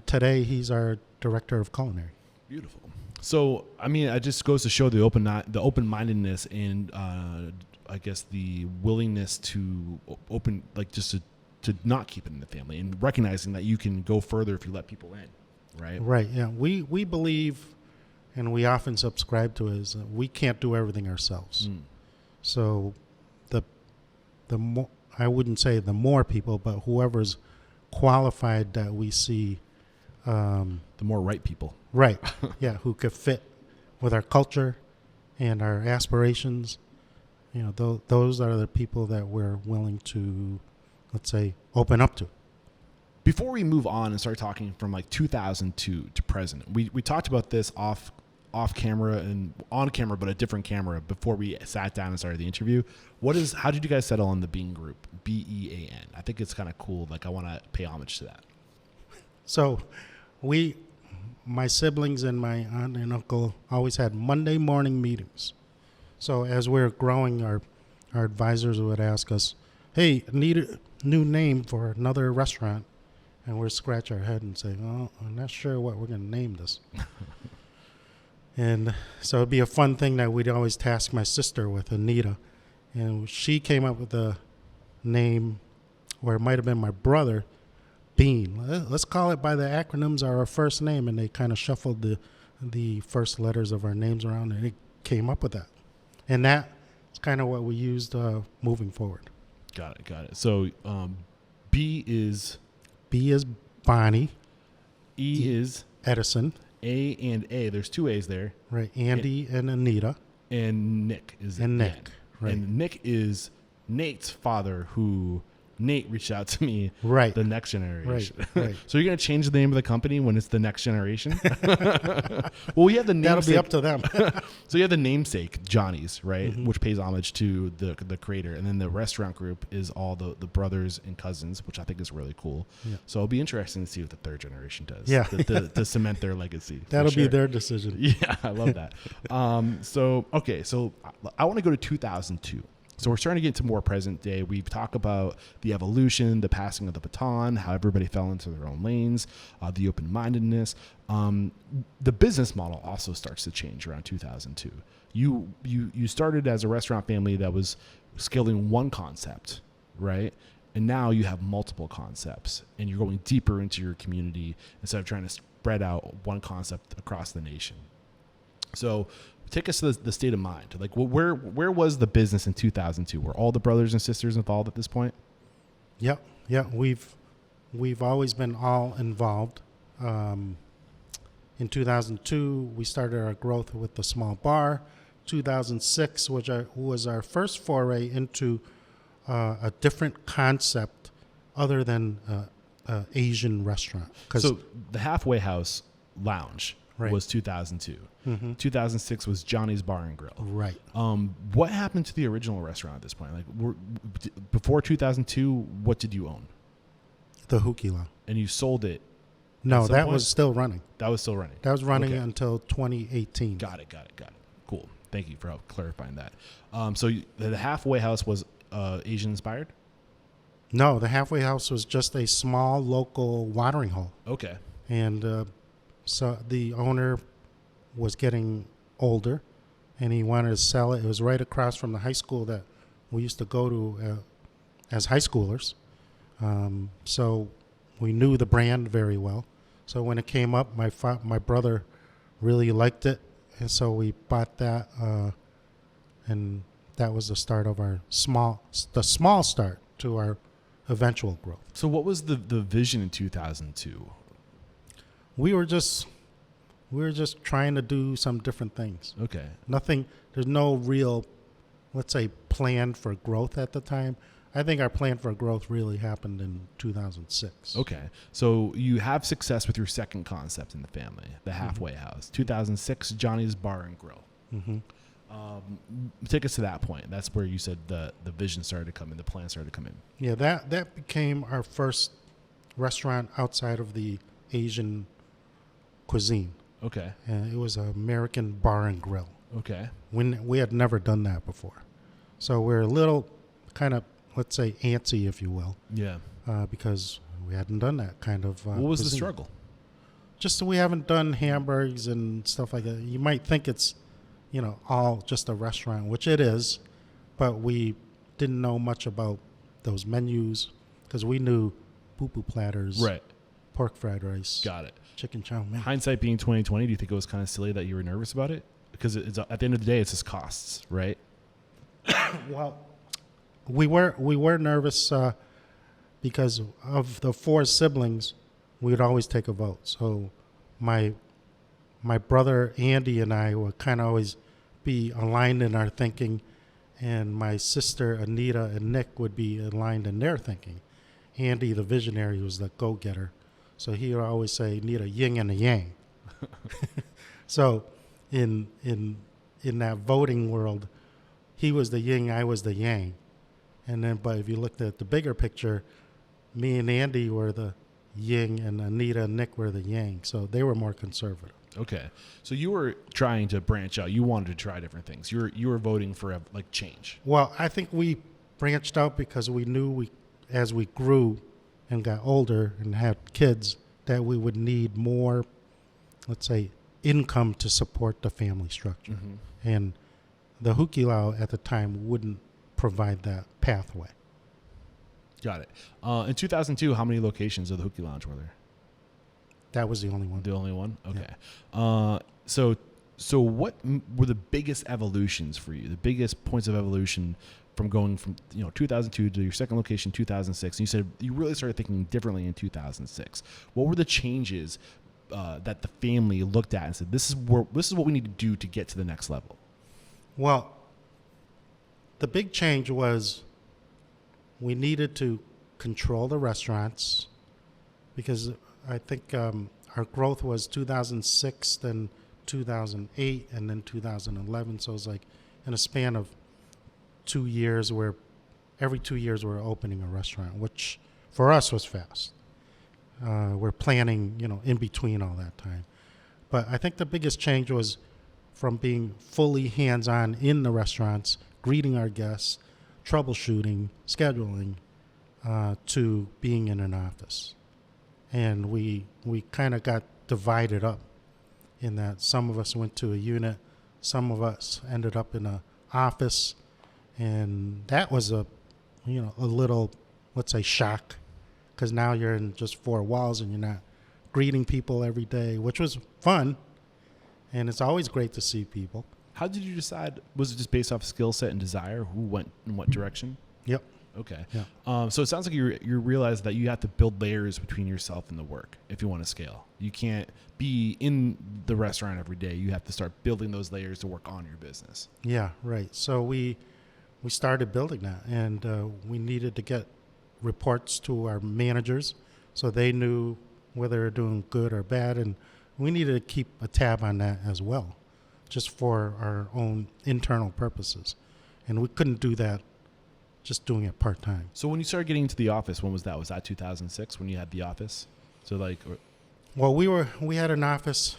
today he's our director of culinary. Beautiful. So, I mean, it just goes to show the open-mindedness and I guess the willingness to open, like, just to not keep it in the family, and recognizing that you can go further if you let people in, right? Right. Yeah. We believe, and we often subscribe to, is that we can't do everything ourselves. So I wouldn't say the more people, but whoever's qualified that we see. The more right people. Right. Yeah, who could fit with our culture and our aspirations. Those are the people that we're willing to, let's say, open up to. Before we move on and start talking from like 2002 to present, we talked about this off camera and on camera, but a different camera before we sat down and started the interview. How did you guys settle on the Bean Group? BEAN. I think it's kind of cool. Like, I want to pay homage to that. So my siblings and my aunt and uncle always had Monday morning meetings. So as we're growing, our advisors would ask us, hey, need a new name for another restaurant. And we'd scratch our head and say, oh, I'm not sure what we're going to name this. And so it'd be a fun thing that we'd always task my sister with, Anita. And she came up with a name, or it might have been my brother, Bean. Let's call it by the acronyms of our first name. And they kind of shuffled the first letters of our names around, and it came up with that. And that's kind of what we used moving forward. Got it. So B is Bonnie. E is Edison. A and A. There's two A's there. Right. Andy and Anita. And Nick is And Nick. N. Right. And Nick is Nate's father, who Nate reached out to me. Right. The next generation. Right. So you're going to change the name of the company when it's the next generation? Well, we have the namesake. That'll be up to them. So you have the namesake, Johnny's, right? Mm-hmm. Which pays homage to the creator. And then the restaurant group is all the brothers and cousins, which I think is really cool. Yeah. So it'll be interesting to see what the third generation does. Yeah. To cement their legacy. That'll be sure. their decision. Yeah, I love that. So I want to go to 2002. So we're starting to get into more present day. We've talked about the evolution, the passing of the baton, how everybody fell into their own lanes, the open-mindedness. The business model also starts to change around 2002. You started as a restaurant family that was scaling one concept, right? And now you have multiple concepts, and you're going deeper into your community instead of trying to spread out one concept across the nation. So take us to the state of mind. Like, where was the business in 2002? Were all the brothers and sisters involved at this point? Yep. Yeah. We've always been all involved. In 2002, we started our growth with the small bar. 2006 was our first foray into a different concept other than Asian restaurant. So the Halfway House Lounge was 2002. Mm-hmm. 2006 was Johnny's Bar and Grill. Right. What happened to the original restaurant at this point? Like, before 2002, what did you own? The Hookie Lounge. And you sold it? No, that was still running. That was still running. That was running until 2018. Got it. Cool. Thank you for clarifying that. So the Halfway House was Asian inspired? No, the Halfway House was just a small local watering hole. Okay. And so the owner was getting older, and he wanted to sell it. It was right across from the high school that we used to go to as high schoolers. So we knew the brand very well. So when it came up, my brother really liked it, and so we bought that, and that was the start of our small start to our eventual growth. So what was the vision in 2002? We were just trying to do some different things. Okay. There's no real, let's say, plan for growth at the time. I think our plan for growth really happened in 2006. Okay. So you have success with your second concept in the family, the Halfway House. 2006, Johnny's Bar and Grill. Mm-hmm. Take us to that point. That's where you said the vision started to come in, the plan started to come in. Yeah, that became our first restaurant outside of the Asian cuisine. Okay. And it was an American bar and grill. Okay. We had never done that before. So we're a little kind of, let's say, antsy, if you will. Yeah. Because we hadn't done that kind of what was cuisine. the struggle? Just so we haven't done hamburgers and stuff like that. You might think it's, all just a restaurant, which it is, but we didn't know much about those menus because we knew poo-poo platters, Right. pork fried rice, Got it. chicken chow mein. Hindsight being 2020, do you think it was kind of silly that you were nervous about it? Because it's, at the end of the day, it's just costs, right? Well, we were nervous because of the 4 siblings. We would always take a vote. So my brother Andy and I would kind of always be aligned in our thinking, and my sister Anita and Nick would be aligned in their thinking. Andy, the visionary, was the go-getter. So he would always say, need a yin and a yang. So in that voting world, he was the yin, I was the yang. And then, but if you looked at the bigger picture, me and Andy were the yin and Anita and Nick were the yang. So they were more conservative. Okay. So you were trying to branch out. You wanted to try different things. You were voting for like change. Well, I think we branched out because we knew as we grew and got older and had kids, that we would need more, let's say, income to support the family structure. Mm-hmm. And the Hukilau at the time wouldn't provide that pathway. Got it. In 2002, how many locations of the Huki Lounge were there? That was the only one. The only one? Okay. Yeah. So what were the biggest evolutions for you? The biggest points of evolution from going from 2002 to your second location, 2006. And you said you really started thinking differently in 2006. What were the changes that the family looked at and said, this is what we need to do to get to the next level? Well, the big change was we needed to control the restaurants, because I think our growth was 2006, then 2008, and then 2011. So it was like in a span of 2 years, where every 2 years we're opening a restaurant, which for us was fast. We're planning, in between all that time. But I think the biggest change was from being fully hands-on in the restaurants, greeting our guests, troubleshooting, scheduling, to being in an office. And we kind of got divided up in that some of us went to a unit, some of us ended up in an office, and that was a little, let's say, shock, because now you're in just 4 walls and you're not greeting people every day, which was fun, and it's always great to see people. How did you decide? Was it just based off skill set and desire? Who went in what direction? Yep. Okay. Yeah. So it sounds like you realize that you have to build layers between yourself and the work if you want to scale. You can't be in the restaurant every day. You have to start building those layers to work on your business. Yeah, right. So we started building that, and we needed to get reports to our managers so they knew whether they're doing good or bad, and we needed to keep a tab on that as well, just for our own internal purposes. And we couldn't do that just doing it part-time. So when you started getting into the office, when was that? Was that 2006 when you had the office? So Well, we had an office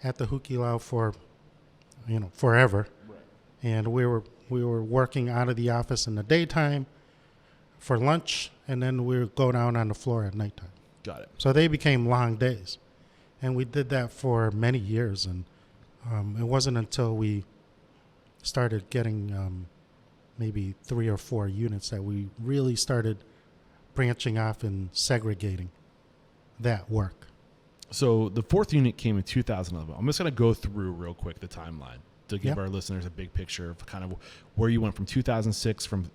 at the Hukilau for, forever. Right. And we were working out of the office in the daytime for lunch, and then we would go down on the floor at nighttime. Got it. So they became long days. And we did that for many years, and it wasn't until we started getting maybe 3 or 4 units that we really started branching off and segregating that work. So the 4th unit came in 2011. I'm just going to go through real quick the timeline to give our listeners a big picture of kind of where you went from 2006 from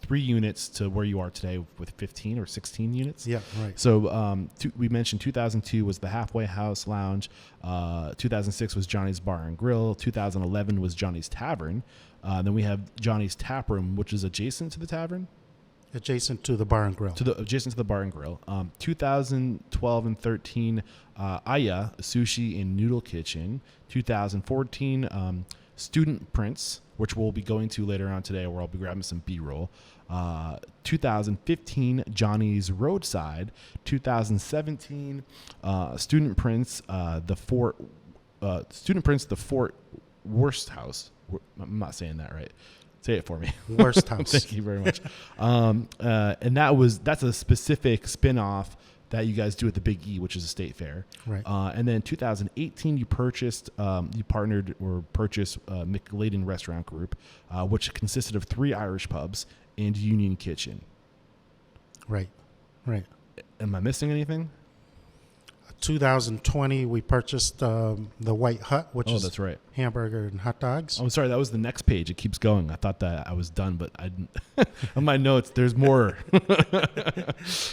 3 units to where you are today with 15 or 16 units. Yeah, right. So we mentioned 2002 was the Halfway House Lounge. 2006 was Johnny's Bar and Grill. 2011 was Johnny's Tavern. Then we have Johnny's Tap Room, which is adjacent to the tavern. Adjacent to the Bar and Grill. Adjacent to the Bar and Grill. 2012 and 13, Aya Sushi and Noodle Kitchen. 2014, Student Prince, which we'll be going to later on today, where I'll be grabbing some B-roll. 2015, Johnny's Roadside. 2017, Student Prince, the Fort Worst House. I'm not saying that right. Say it for me. Worst House. Thank you very much. And that's a specific spin-off that you guys do at the Big E, which is a state fair. Right. And then 2018, you purchased McLaden Restaurant Group, which consisted of 3 Irish pubs and Union Kitchen. Right. Right. Am I missing anything? 2020, we purchased the White Hut, which is that's right. hamburger and hot dogs. Oh, I'm sorry, that was the next page. It keeps going. I thought that I was done, but I didn't. On my notes, there's more.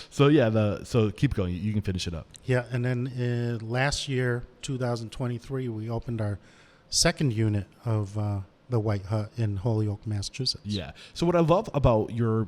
So keep going. You can finish it up. Yeah, and then last year, 2023, we opened our second unit of the White Hut in Holyoke, Massachusetts. Yeah. So what I love about your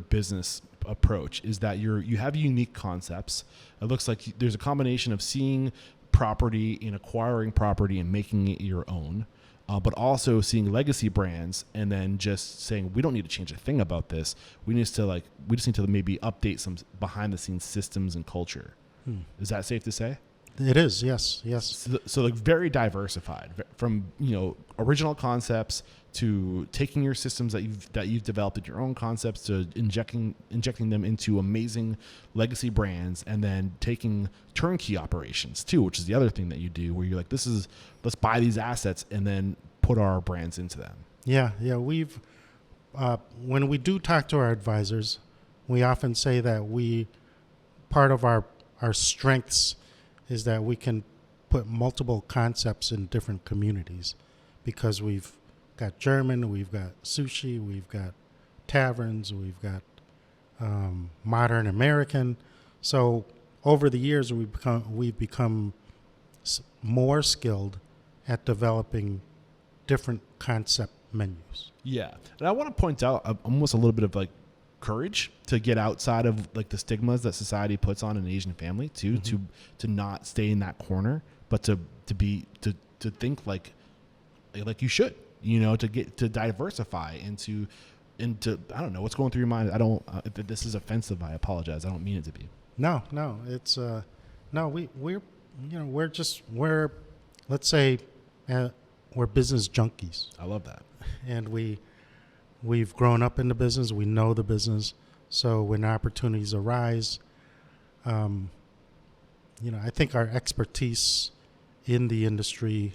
business approach is that you have unique concepts. It looks like there's a combination of seeing property and acquiring property and making it your own, but also seeing legacy brands and then just saying we don't need to change a thing about this. We just need to maybe update some behind the scenes systems and culture. Is that safe to say? It is, yes. So like very diversified from, original concepts to taking your systems that you've developed in your own concepts to injecting them into amazing legacy brands, and then taking turnkey operations too, which is the other thing that you do, where you're like, let's buy these assets and then put our brands into them. Yeah. We've when we do talk to our advisors, we often say that part of our strengths is that we can put multiple concepts in different communities, because we've got German, we've got sushi, we've got taverns, we've got modern American. So over the years, we've become more skilled at developing different concept menus. Yeah, and I want to point out almost a little bit of like courage to get outside of like the stigmas that society puts on an Asian family too, to not stay in that corner, but to think like you should, to diversify into I don't know what's going through your mind. If this is offensive, I apologize. I don't mean it to be. No, it's we're let's say we're business junkies. I love that. And we've grown up in the business. We know the business. So when opportunities arise, I think our expertise in the industry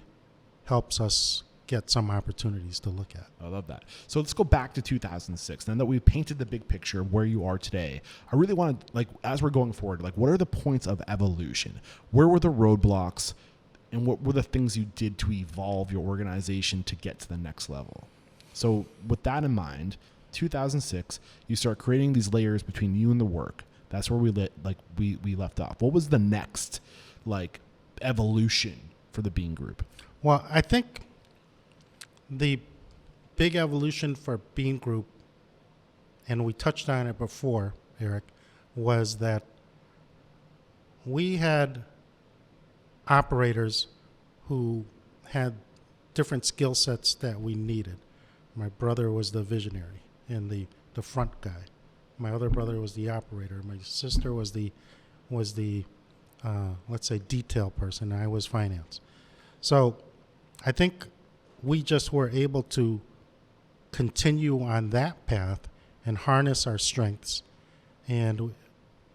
helps us get some opportunities to look at. I love that. So let's go back to 2006. Now that we've painted the big picture of where you are today, I really want to, as we're going forward, what are the points of evolution? Where were the roadblocks? And what were the things you did to evolve your organization to get to the next level? So with that in mind, 2006, you start creating these layers between you and the work. That's where we left off. What was the next evolution for the Bean Group? Well, I think the big evolution for Bean Group, and we touched on it before, Eric, was that we had operators who had different skill sets that we needed. My brother was the visionary and the front guy. My other brother was the operator. My sister was the let's say detail person. I was finance. So I think we just were able to continue on that path and harness our strengths. And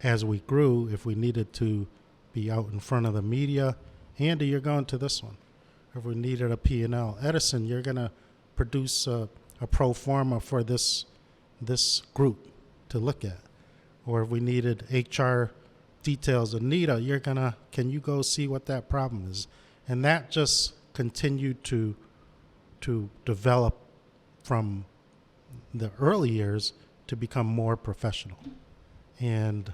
as we grew, if we needed to be out in front of the media, Andy, you're going to this one. If we needed a P&L, Edison, you're going to produce a pro forma for this group to look at. Or if we needed HR details, Anita, can you go see what that problem is? And that just continued to develop from the early years to become more professional. And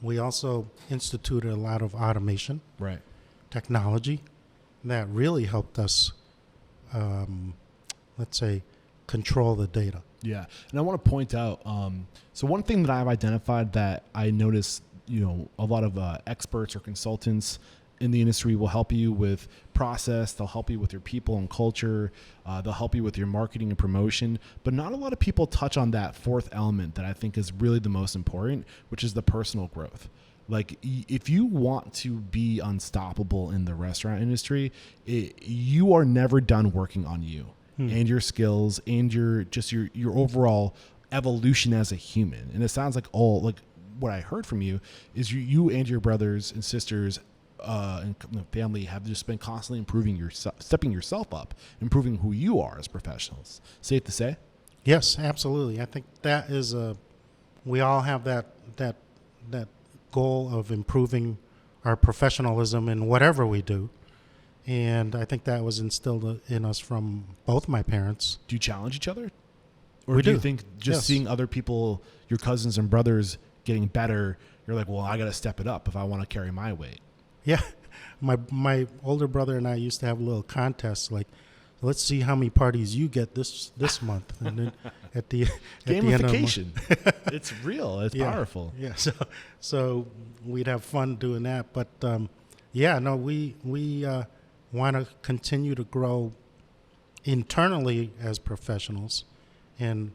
we also instituted a lot of automation, right, technology that really helped us, let's say, control the data. Yeah, and I want to point out, so one thing that I've identified that I notice, a lot of experts or consultants in the industry will help you with process, they'll help you with your people and culture, they'll help you with your marketing and promotion, but not a lot of people touch on that fourth element that I think is really the most important, which is the personal growth. If you want to be unstoppable in the restaurant industry, you are never done working on you and your skills and your overall evolution as a human. And it sounds like what I heard from you is you and your brothers and sisters and family have just been constantly improving stepping yourself up, improving who you are as professionals. Safe to say? Yes, absolutely. I think that is we all have that goal of improving our professionalism in whatever we do. And I think that was instilled in us from both my parents. Do you challenge each other? Or We do you do. think just Yes. seeing other people, your cousins and brothers getting better, you're like, well, I got to step it up if I want to carry my weight? Yeah. My older brother and I used to have little contests like, let's see how many parties you get this month. And then at the end of the month, Gamification. It's real. It's Yeah. powerful. Yeah, so we'd have fun doing that. But we want to continue to grow internally as professionals, and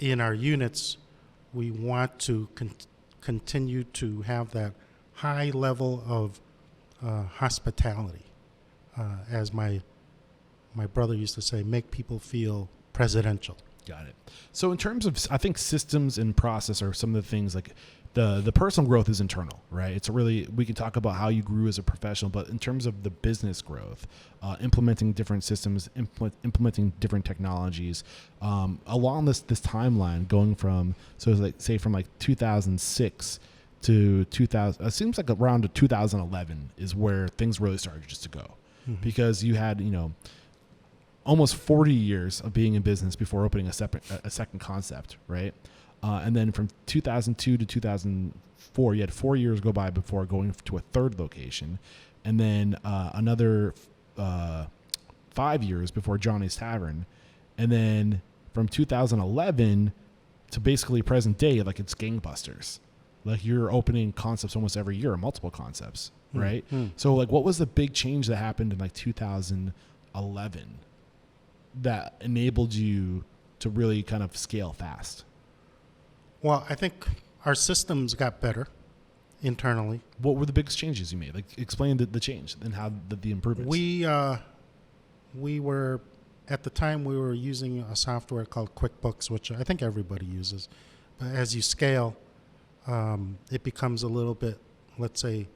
in our units, we want to continue to have that high level of hospitality, as my brother used to say, make people feel presidential. Got it. So in terms of, I think systems and process are some of the things like the personal growth is internal, right? It's really, we can talk about how you grew as a professional, but in terms of the business growth, implementing different systems, implementing different technologies, along this timeline going from, so it's like, say from like 2006 to 2000, it seems like around to 2011 is where things really started just to go. Mm-hmm. Because you had, almost 40 years of being in business before opening a second concept, right? And then from 2002 to 2004, you had 4 years go by before going to a third location. And then another 5 years before Johnny's Tavern. And then from 2011 to basically present day, like it's gangbusters. Like you're opening concepts almost every year, multiple concepts, right? Mm-hmm. So like what was the big change that happened in like 2011 that enabled you to really kind of scale fast? Well, I think our systems got better internally. What were the biggest changes you made? Like explain the change and how the improvements. We were, at the time, we were using a software called QuickBooks, which I think everybody uses. But as you scale, it becomes a little bit, let's say,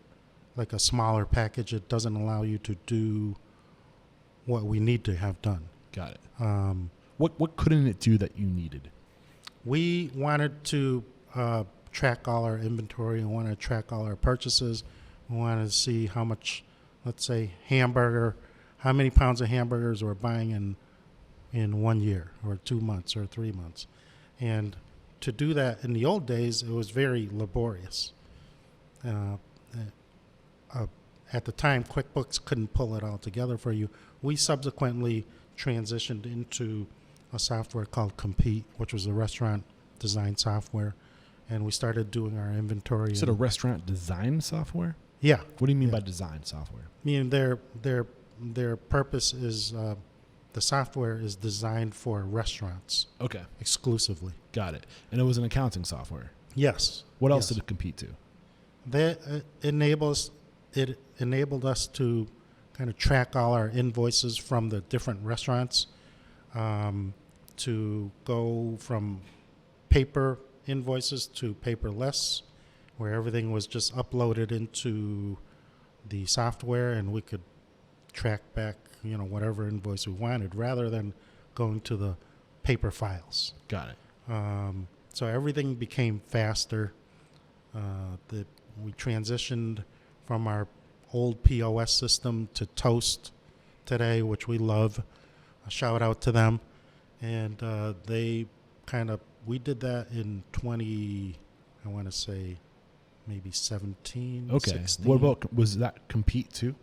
like a smaller package. It doesn't allow you to do what we need to have done. Got it. What couldn't it do that you needed? We wanted to track all our inventory and wanted to track all our purchases. We wanted to see how much, let's say, how many pounds of hamburgers we're buying in 1 year or 2 months or 3 months. And to do that in the old days, it was very laborious. At the time, QuickBooks couldn't pull it all together for you. We subsequently transitioned into a software called Compete, which was a restaurant design software, and we started doing our inventory. Is it a restaurant design software? Yeah. What do you mean by design software? I mean, their purpose is the software is designed for restaurants Okay, exclusively. got it. And it was an accounting software. Yes. What else Yes. did it compete to? It enabled us to kind of track all our invoices from the different restaurants, to go from paper invoices to paperless, where everything was just uploaded into the software and we could track back, whatever invoice we wanted rather than going to the paper files. Got it. So everything became faster. We transitioned from our old POS system to Toast today, which we love. A shout out to them. And we did that in I want to say maybe 17, Okay. 16. What about, was that compete too?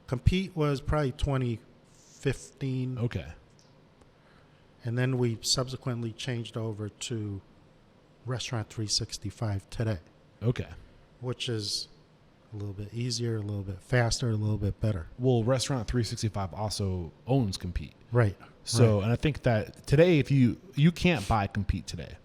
Compete was probably 2015. Okay. And then we subsequently changed over to Restaurant 365 today, Okay. which is a little bit easier, a little bit faster, a little bit better. Well, Restaurant 365 also owns Compete. Right. So, right. and I think that today, if you can't buy Compete today.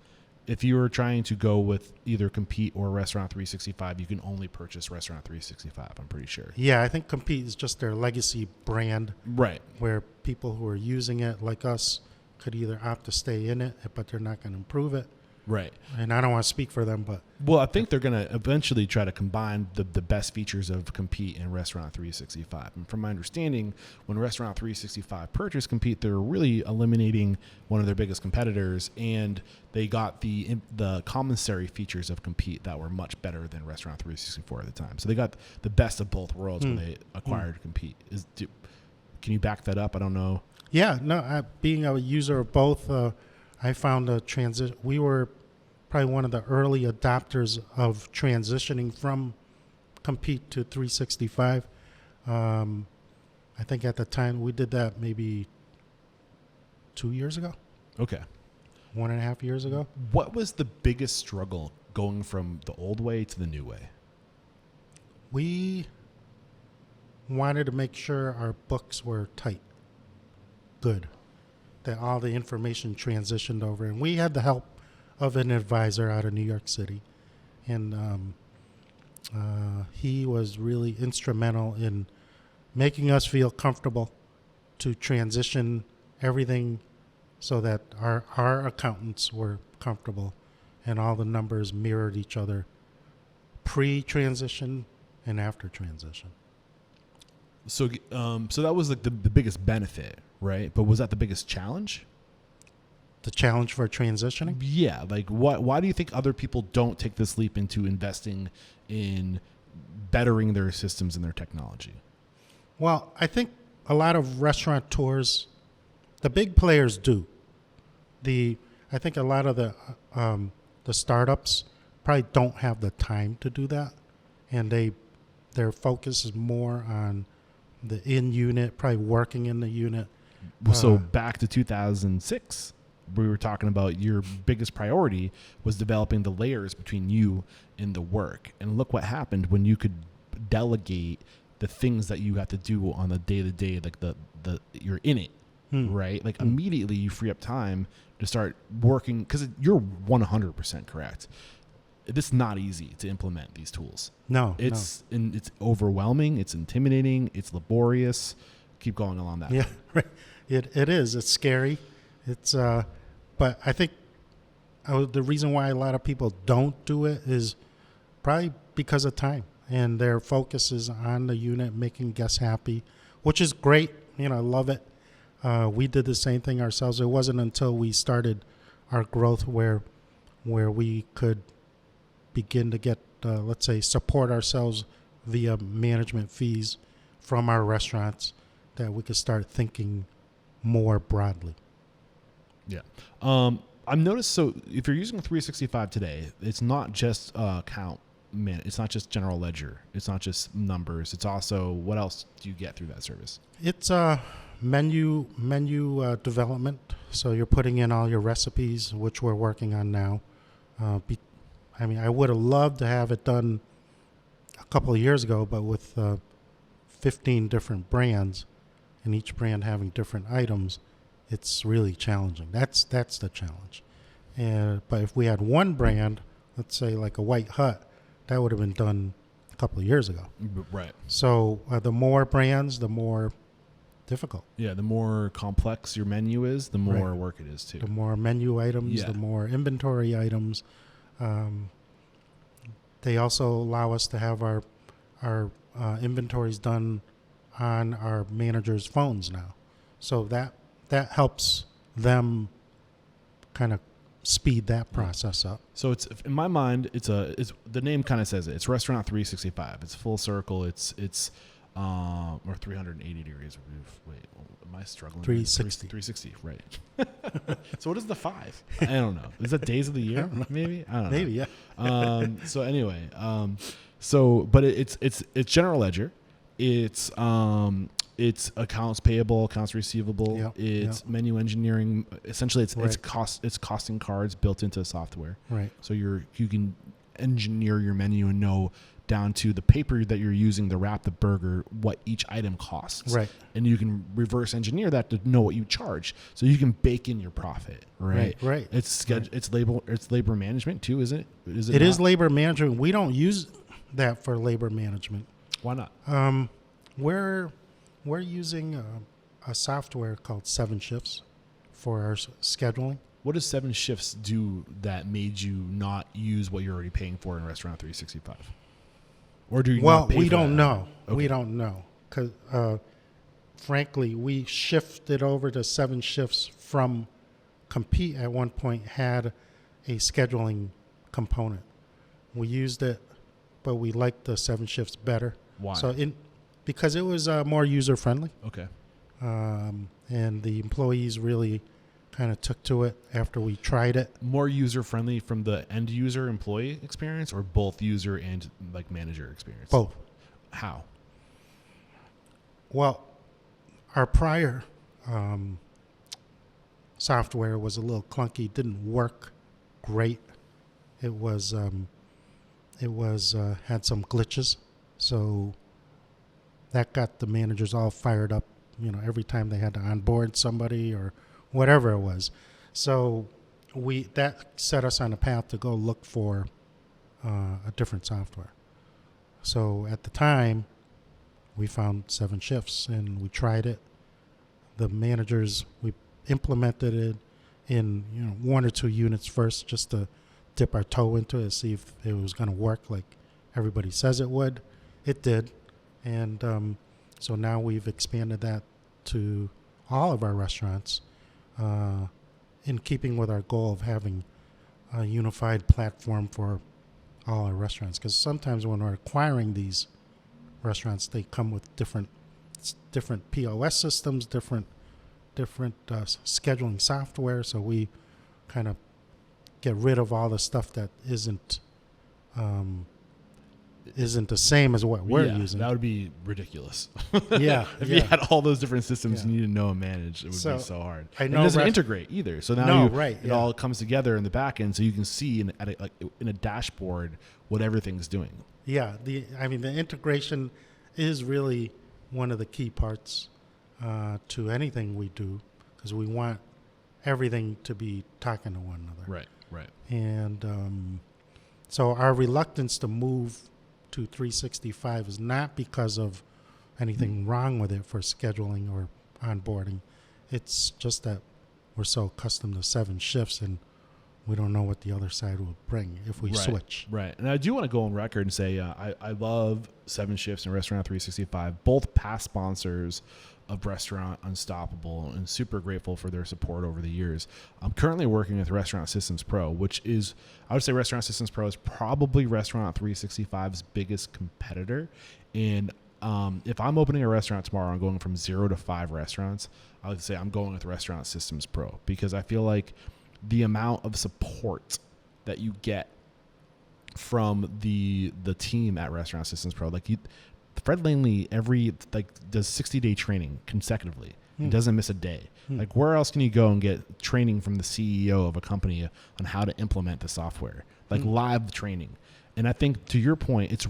If you were trying to go with either Compete or Restaurant 365, you can only purchase Restaurant 365, I'm pretty sure. Yeah, I think Compete is just their legacy brand, Right. where people who are using it, like us, could either opt to stay in it, but they're not going to improve it, Right. And I don't want to speak for them, but Well, I think they're going to eventually try to combine the best features of Compete and Restaurant 365. And from my understanding, when Restaurant 365 purchased Compete, they're really eliminating one of their biggest competitors, and they got the commissary features of Compete that were much better than Restaurant 364 at the time. So they got the best of both worlds when they acquired Compete. Can you back that up? I don't know. yeah, no, being a user of both, I found a transition. We were probably one of the early adopters of transitioning from Compete to 365. I think at the time we did that maybe 2 years ago, Okay. 1.5 years ago. What was the biggest struggle going from the old way to the new way? We wanted to make sure our books were tight, good, that all the information transitioned over. And we had the help of an advisor out of New York City. And he was really instrumental in making us feel comfortable to transition everything so that our accountants were comfortable and all the numbers mirrored each other pre-transition and after transition. So that was like the biggest benefit, right? But was that the biggest challenge? The challenge for transitioning? Yeah. Like, why do you think other people don't take this leap into investing in bettering their systems and their technology? Well, I think a lot of restaurateurs, the big players do. I think a lot of the startups probably don't have the time to do that, and their focus is more on the in-unit, probably working in the unit. So back to 2006, we were talking about your biggest priority was developing the layers between you and the work. And look what happened when you could delegate the things that you have to do on the day-to-day, like you're in it, right? Like immediately you free up time to start working, because you're 100% correct. It's not easy to implement these tools. No, it's overwhelming. It's intimidating. It's laborious. Keep going along that. Yeah, right. It is. It's scary. It's but I think the reason why a lot of people don't do it is probably because of time, and their focus is on the unit, making guests happy, which is great. I love it. We did the same thing ourselves. It wasn't until we started our growth where we could begin to get, let's say, support ourselves via management fees from our restaurants, that we could start thinking more broadly. Yeah. I've noticed, so if you're using 365 today, it's not just it's not just general ledger. It's not just numbers. It's also, what else do you get through that service? It's menu development. So you're putting in all your recipes, which we're working on now. I would have loved to have it done a couple of years ago, but with 15 different brands and each brand having different items, it's really challenging. That's the challenge. But if we had one brand, let's say like a White Hut, that would have been done a couple of years ago. Right. So the more brands, the more difficult. Yeah, the more complex your menu is, the more work it is too. The more menu items, the more inventory items. They also allow us to have our inventories done on our managers' phones now. So that helps them kind of speed that process up. So it's, in my mind, it's the name kind of says it. It's Restaurant 365. It's full circle. It's or 380 degrees. Wait, am I struggling? 360. 360, right. So what is the 5? I don't know. Is that days of the year? Maybe? I don't know. Maybe, yeah. So anyway, but it's general ledger. It's accounts payable, accounts receivable. It's menu engineering. Essentially, it's costing cards built into software. Right. So you can engineer your menu and know down to the paper that you're using to wrap the burger what each item costs. Right. And you can reverse engineer that to know what you charge, so you can bake in your profit. Right. Right. It's labor management too, isn't it? It is labor management. We don't use that for labor management. Why not? We're using a software called 7 Shifts for our scheduling. What does 7 shifts do that made you not use what you're already paying for in Restaurant 365? Or do you Well, not pay we for don't that? know. Okay. We don't know. Because, frankly, we shifted over to 7 shifts from Compete at one point had a scheduling component. We used it, but we liked the 7 shifts better. Why? Because it was more user-friendly. Okay. And the employees really kind of took to it after we tried it. More user-friendly from the end-user employee experience or both user and like manager experience? Both. How? Well, our prior software was a little clunky, didn't work great. It was had some glitches, so that got the managers all fired up, every time they had to onboard somebody or whatever it was. So that set us on a path to go look for a different software. So at the time, we found 7 shifts and we tried it. The managers, we implemented it in 1 or 2 units first, just to dip our toe into it, see if it was going to work like everybody says it would. It did, and so now we've expanded that to all of our restaurants, in keeping with our goal of having a unified platform for all our restaurants. Because sometimes when we're acquiring these restaurants, they come with different POS systems, different scheduling software. So we kind of get rid of all the stuff that isn't the same as what we're using. That would be ridiculous. Yeah. If you had all those different systems you need to know and manage, it would So, be so hard. I And know it doesn't integrate either. So now it all comes together in the back end, so you can see in a dashboard what everything's doing. Yeah, the integration is really one of the key parts to anything we do, because we want everything to be talking to one another. Right. And so our reluctance to move to 365 is not because of anything wrong with it for scheduling or onboarding. It's just that we're so accustomed to 7 shifts and we don't know what the other side will bring if we switch. Right. And I do want to go on record and say I love 7 Shifts and Restaurant 365, both past sponsors of Restaurant Unstoppable, and super grateful for their support over the years. I'm currently working with Restaurant Systems Pro, which is, I would say Restaurant Systems Pro is probably Restaurant 365's biggest competitor. And if I'm opening a restaurant tomorrow, I'm going from 0 to 5 restaurants, I would say I'm going with Restaurant Systems Pro, because I feel like the amount of support that you get from the team at Restaurant Systems Pro, Fred Langley does 60-day training consecutively. He doesn't miss a day. Like, where else can you go and get training from the CEO of a company on how to implement the software? Live training. And I think, to your point,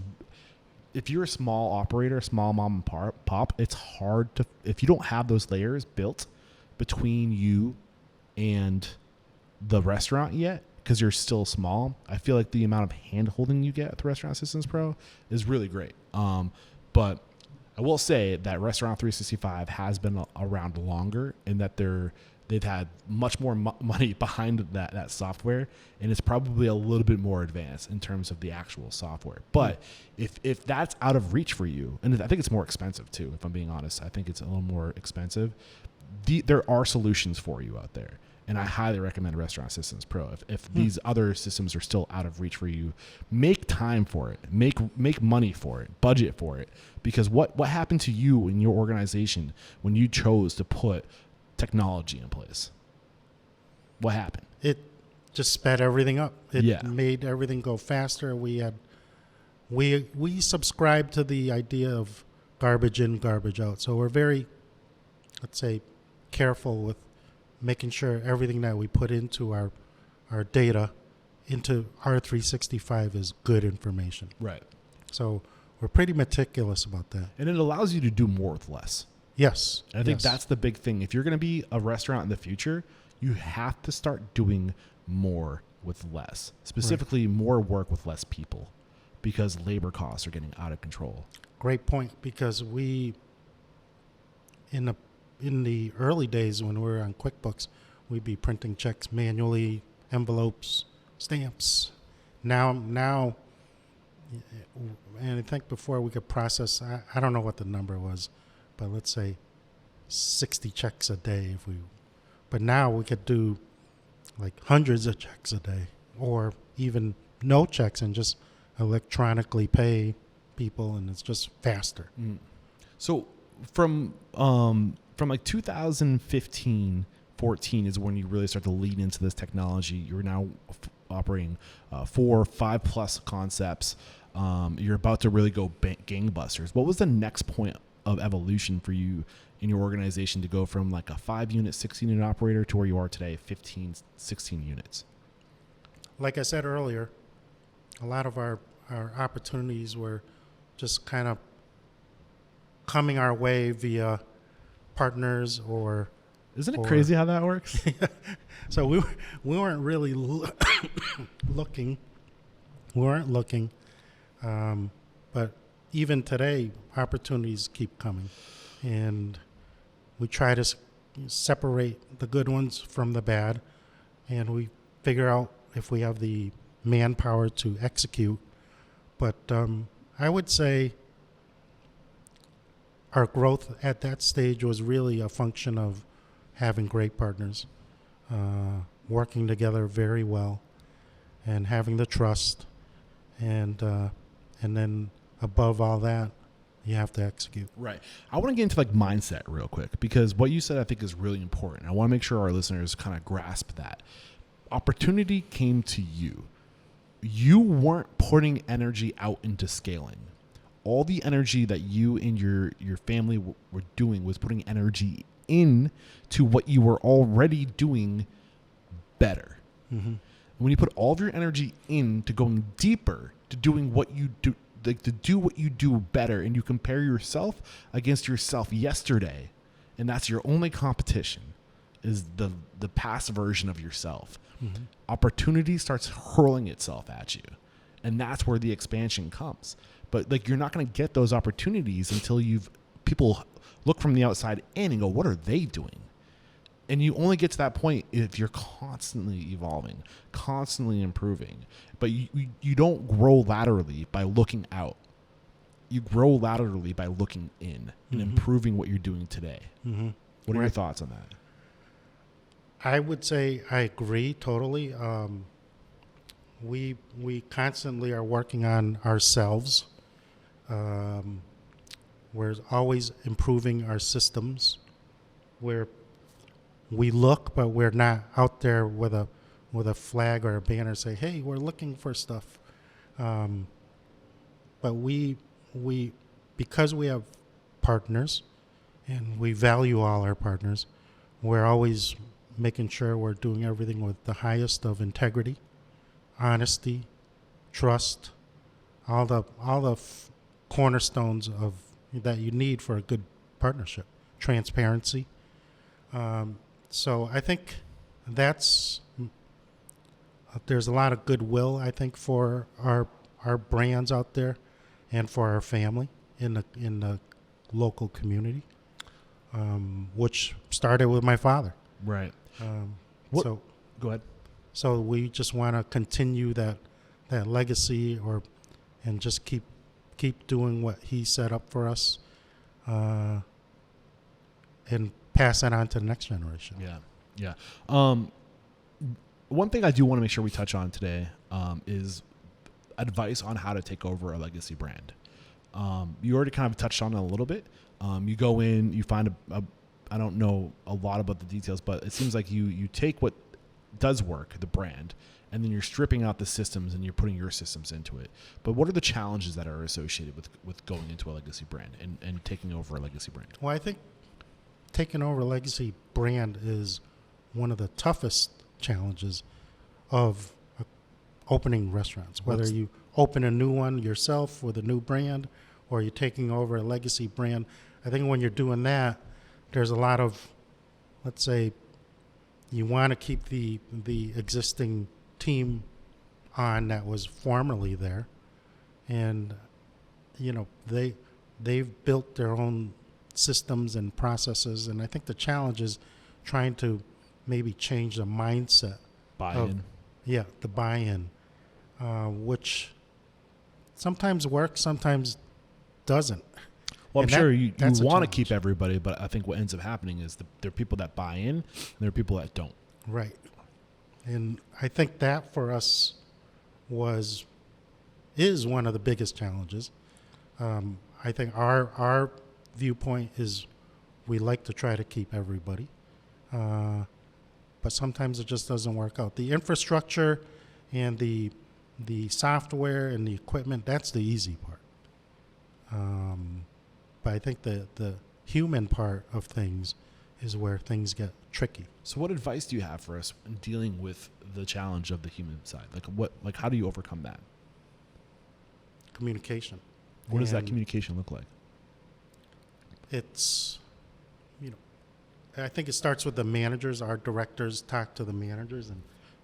if you're a small operator, small mom and pop, it's hard to, if you don't have those layers built between you and the restaurant yet, because you're still small. I feel like the amount of hand holding you get at the Restaurant Systems Pro is really great. But I will say that Restaurant 365 has been around longer, and that they've had much more money behind that software, and it's probably a little bit more advanced in terms of the actual software. But if that's out of reach for you, and I think it's more expensive too, if I'm being honest, I think it's a little more expensive. There are solutions for you out there. And I highly recommend Restaurant Systems Pro. If these other systems are still out of reach for you, make time for it. Make money for it. Budget for it. Because what happened to you in your organization when you chose to put technology in place? What happened? It just sped everything up. It Yeah. made everything go faster. We subscribe to the idea of garbage in, garbage out. So we're very, let's say, careful with making sure everything that we put into our data into R365 is good information. Right. So we're pretty meticulous about that. And it allows you to do more with less. Yes. And I think that's the big thing. If you're going to be a restaurant in the future, you have to start doing more with less. Specifically, more work with less people, because labor costs are getting out of control. Great point, because in the early days when we were on QuickBooks, we'd be printing checks manually, envelopes, stamps. Now, and I think before we could process, I don't know what the number was, but let's say 60 checks a day but now we could do like hundreds of checks a day, or even no checks and just electronically pay people, and it's just faster. So from like 2015, 14 is when you really start to lean into this technology. You're now operating 4 or 5 plus concepts. You're about to really go gangbusters. What was the next point of evolution for you in your organization to go from like a 5-unit, 6-unit operator to where you are today, 15, 16 units? Like I said earlier, a lot of our opportunities were just kind of coming our way via partners or... Isn't it crazy how that works? So we weren't really looking. We weren't looking. But even today, opportunities keep coming. And we try to separate the good ones from the bad. And we figure out if we have the manpower to execute. But I would say our growth at that stage was really a function of having great partners, working together very well, and having the trust, and then above all that, you have to execute. Right. I want to get into like mindset real quick, because what you said I think is really important. I want to make sure our listeners kind of grasp that. Opportunity came to you. You weren't putting energy out into scaling. All the energy that you and your family were doing was putting energy in to what you were already doing better. Mm-hmm. When you put all of your energy into going deeper, to doing what you do, like to do what you do better, and you compare yourself against yourself yesterday, and that's your only competition, is the past version of yourself. Mm-hmm. Opportunity starts hurling itself at you, and that's where the expansion comes. But like, you're not going to get those opportunities until people look from the outside in and go, what are they doing? And you only get to that point if you're constantly evolving, constantly improving. But you don't grow laterally by looking out. You grow laterally by looking in and improving what you're doing today. Mm-hmm. What are your thoughts on that? I would say I agree totally. We constantly are working on ourselves. We're always improving our systems. We look, but we're not out there with a flag or a banner say, "Hey, we're looking for stuff." But we because we have partners, and we value all our partners, we're always making sure we're doing everything with the highest of integrity, honesty, trust, all the cornerstones of that you need for a good partnership, transparency. So I think there's a lot of goodwill, I think, for our brands out there, and for our family in the local community, which started with my father. Right. So go ahead. So we just want to continue that legacy, and just keep doing what he set up for us, and pass that on to the next generation. Yeah. One thing I do want to make sure we touch on today is advice on how to take over a legacy brand. You already kind of touched on it a little bit. You go in, you find I don't know a lot about the details, but it seems like you take what does work, the brand, and then you're stripping out the systems and you're putting your systems into it. But what are the challenges that are associated with going into a legacy brand and taking over a legacy brand? Well, I think taking over a legacy brand is one of the toughest challenges of opening restaurants. Whether you open a new one yourself with a new brand, or you're taking over a legacy brand, I think when you're doing that, there's a lot of, let's say, you want to keep the existing team on that was formerly there, and they've built their own systems and processes, and I think the challenge is trying to maybe change the mindset. Buy-in. Yeah, the buy-in, which sometimes works, sometimes doesn't. Well, I'm And sure you that's a want to challenge. keep everybody, but I think what ends up happening is there are people that buy in and there are people that don't. Right. And I think that for us is one of the biggest challenges. I think our viewpoint is we like to try to keep everybody, but sometimes it just doesn't work out. The infrastructure and the software and the equipment, that's the easy part. But I think the human part of things is where things get tricky. So what advice do you have for us in dealing with the challenge of the human side? Like how do you overcome that? Communication. What does that And communication look like? It's, I think it starts with the managers. Our directors talk to the managers and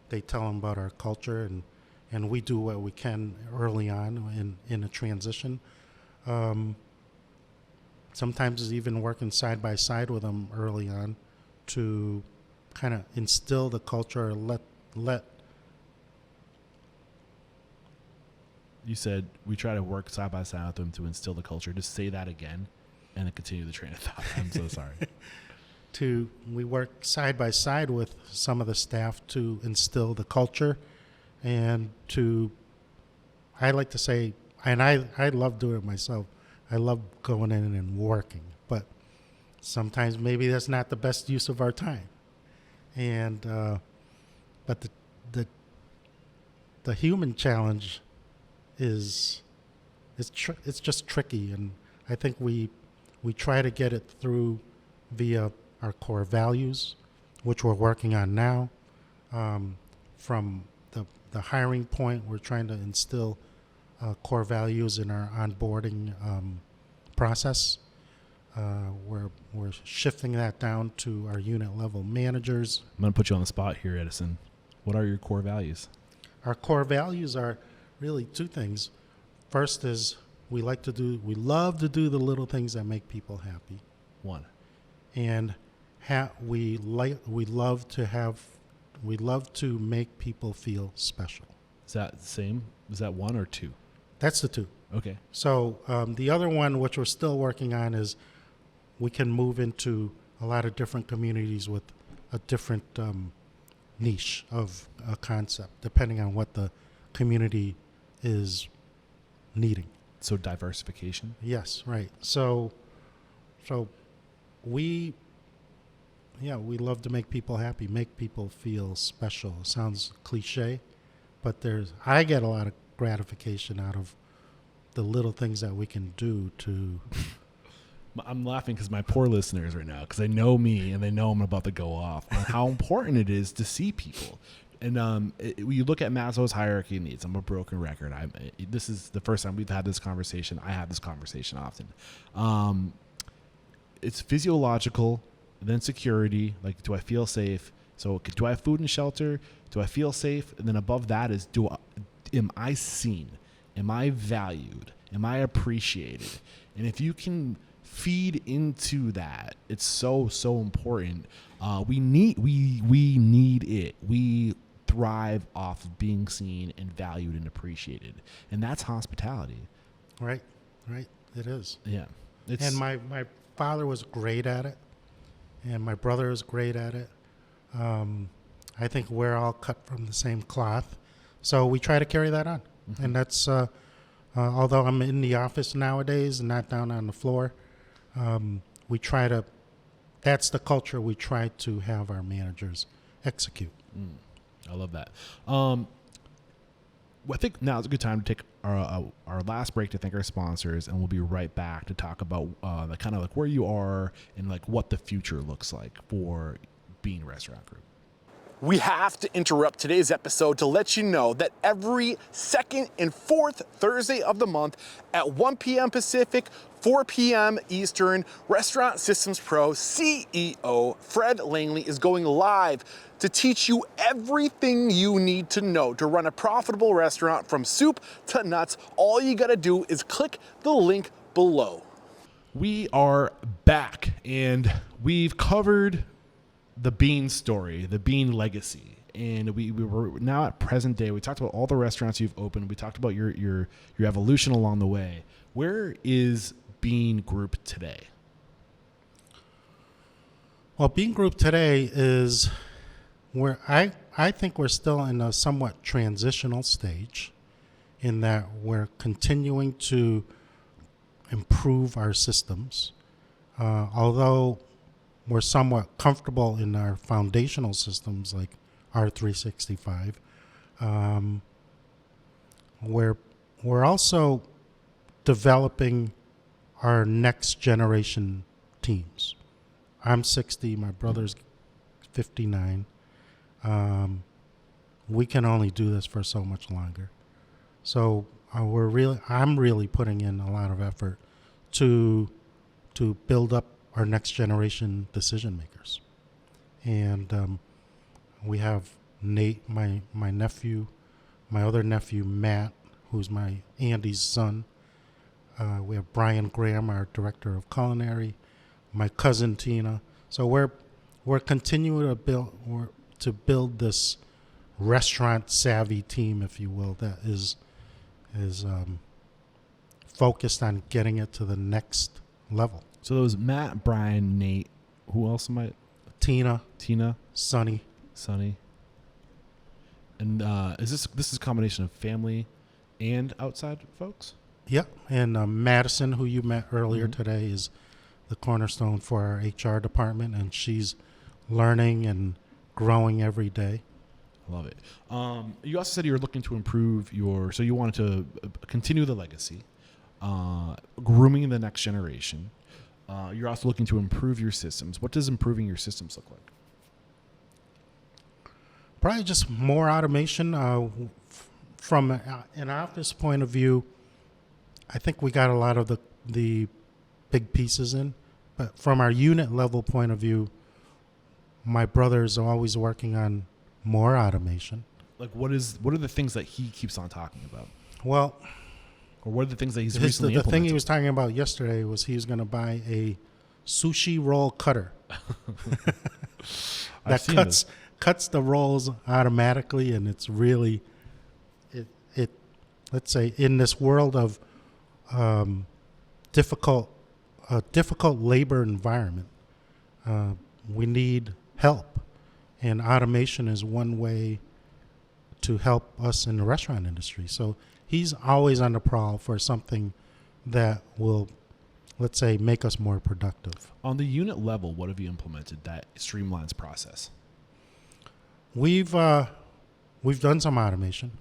they tell them about our culture, and we do what we can early on in a transition. Sometimes it's even working side by side with them early on to kind of instill the culture, let You said we try to work side by side with them to instill the culture. Just say that again and then continue the train of thought. I'm so sorry. we work side by side with some of the staff to instill the culture, and I like to say, and I love doing it myself. I love going in and working, but sometimes maybe that's not the best use of our time. And but the human challenge it's just tricky, and I think we try to get it through via our core values, which we're working on now. From the hiring point, we're trying to instill core values in our onboarding process. We're shifting that down to our unit level managers. I'm going to put you on the spot here, Edison. What are your core values? Our core values are really two things. First is we love to do the little things that make people happy. One. And we love to make people feel special. Is that the same? Is that one or two? That's the two. Okay. So the other one, which we're still working on, is we can move into a lot of different communities with a different niche of a concept, depending on what the community is needing. So diversification? Yes, right. So we love to make people happy, make people feel special. Sounds cliche, but I get a lot of gratification out of the little things that we can do to. I'm laughing because my poor listeners right now, because they know me and they know I'm about to go off on how important it is to see people. And you look at Maslow's hierarchy of needs. I'm a broken record. This is the first time we've had this conversation. I have this conversation often. It's physiological, then security. Like, do I feel safe? So, do I have food and shelter? Do I feel safe? And then above that is, am I seen? Am I valued? Am I appreciated? And if you can feed into that, it's so important. We need it. We thrive off of being seen and valued and appreciated, and that's hospitality. Right. It is. Yeah. And my father was great at it, and my brother is great at it. I think we're all cut from the same cloth, so we try to carry that on. Mm-hmm. And that's although I'm in the office nowadays and not down on the floor, that's the culture we try to have our managers execute. I love that. I think now is a good time to take our last break to thank our sponsors, and we'll be right back to talk about the kind of like where you are and like what the future looks like for Bean Restaurant Group. We have to interrupt today's episode to let you know that every second and fourth Thursday of the month at 1 p.m. Pacific, 4 p.m. Eastern, Restaurant Systems Pro CEO Fred Langley is going live to teach you everything you need to know to run a profitable restaurant from soup to nuts. All you gotta do is click the link below. We are back, and we've covered the Bean story, the Bean legacy. And we were now at present day. We talked about all the restaurants you've opened. We talked about your evolution along the way. Where is Bean Group today? Well, Bean Group today is where I think we're still in a somewhat transitional stage in that we're continuing to improve our systems. Although we're somewhat comfortable in our foundational systems like R365, we're also developing our next generation teams. I'm 60, my brother's 59. We can only do this for so much longer. So I'm really putting in a lot of effort to build up our next generation decision makers. And we have Nate, my nephew, my other nephew, Matt, who's my Andy's son. We have Brian Graham, our director of culinary, my cousin Tina. So we're continuing to build this restaurant savvy team, if you will, that is focused on getting it to the next level. So those Matt, Brian, Nate, who else am I? Tina, Sonny. Sonny. And this is a combination of family and outside folks? Yep. And Madison, who you met earlier today, is the cornerstone for our HR department, and she's learning and growing every day. I love it. You also said you were looking to improve so you wanted to continue the legacy, grooming the next generation. You're also looking to improve your systems. What does improving your systems look like? Probably just more automation. From an office point of view, I think we got a lot of the big pieces in. But from our unit level point of view, my brother's always working on more automation. Like what are the things that he keeps on talking about? Well, or what are the things that he's recently the implemented? thing he was talking about yesterday was he was going to buy a sushi roll cutter that cuts the rolls automatically, and it's really it let's say in this world of difficult labor environment, we need help, and automation is one way to help us in the restaurant industry. So he's always on the prowl for something that will, let's say, make us more productive. On the unit level, what have you implemented that streamlines process? We've done some automation.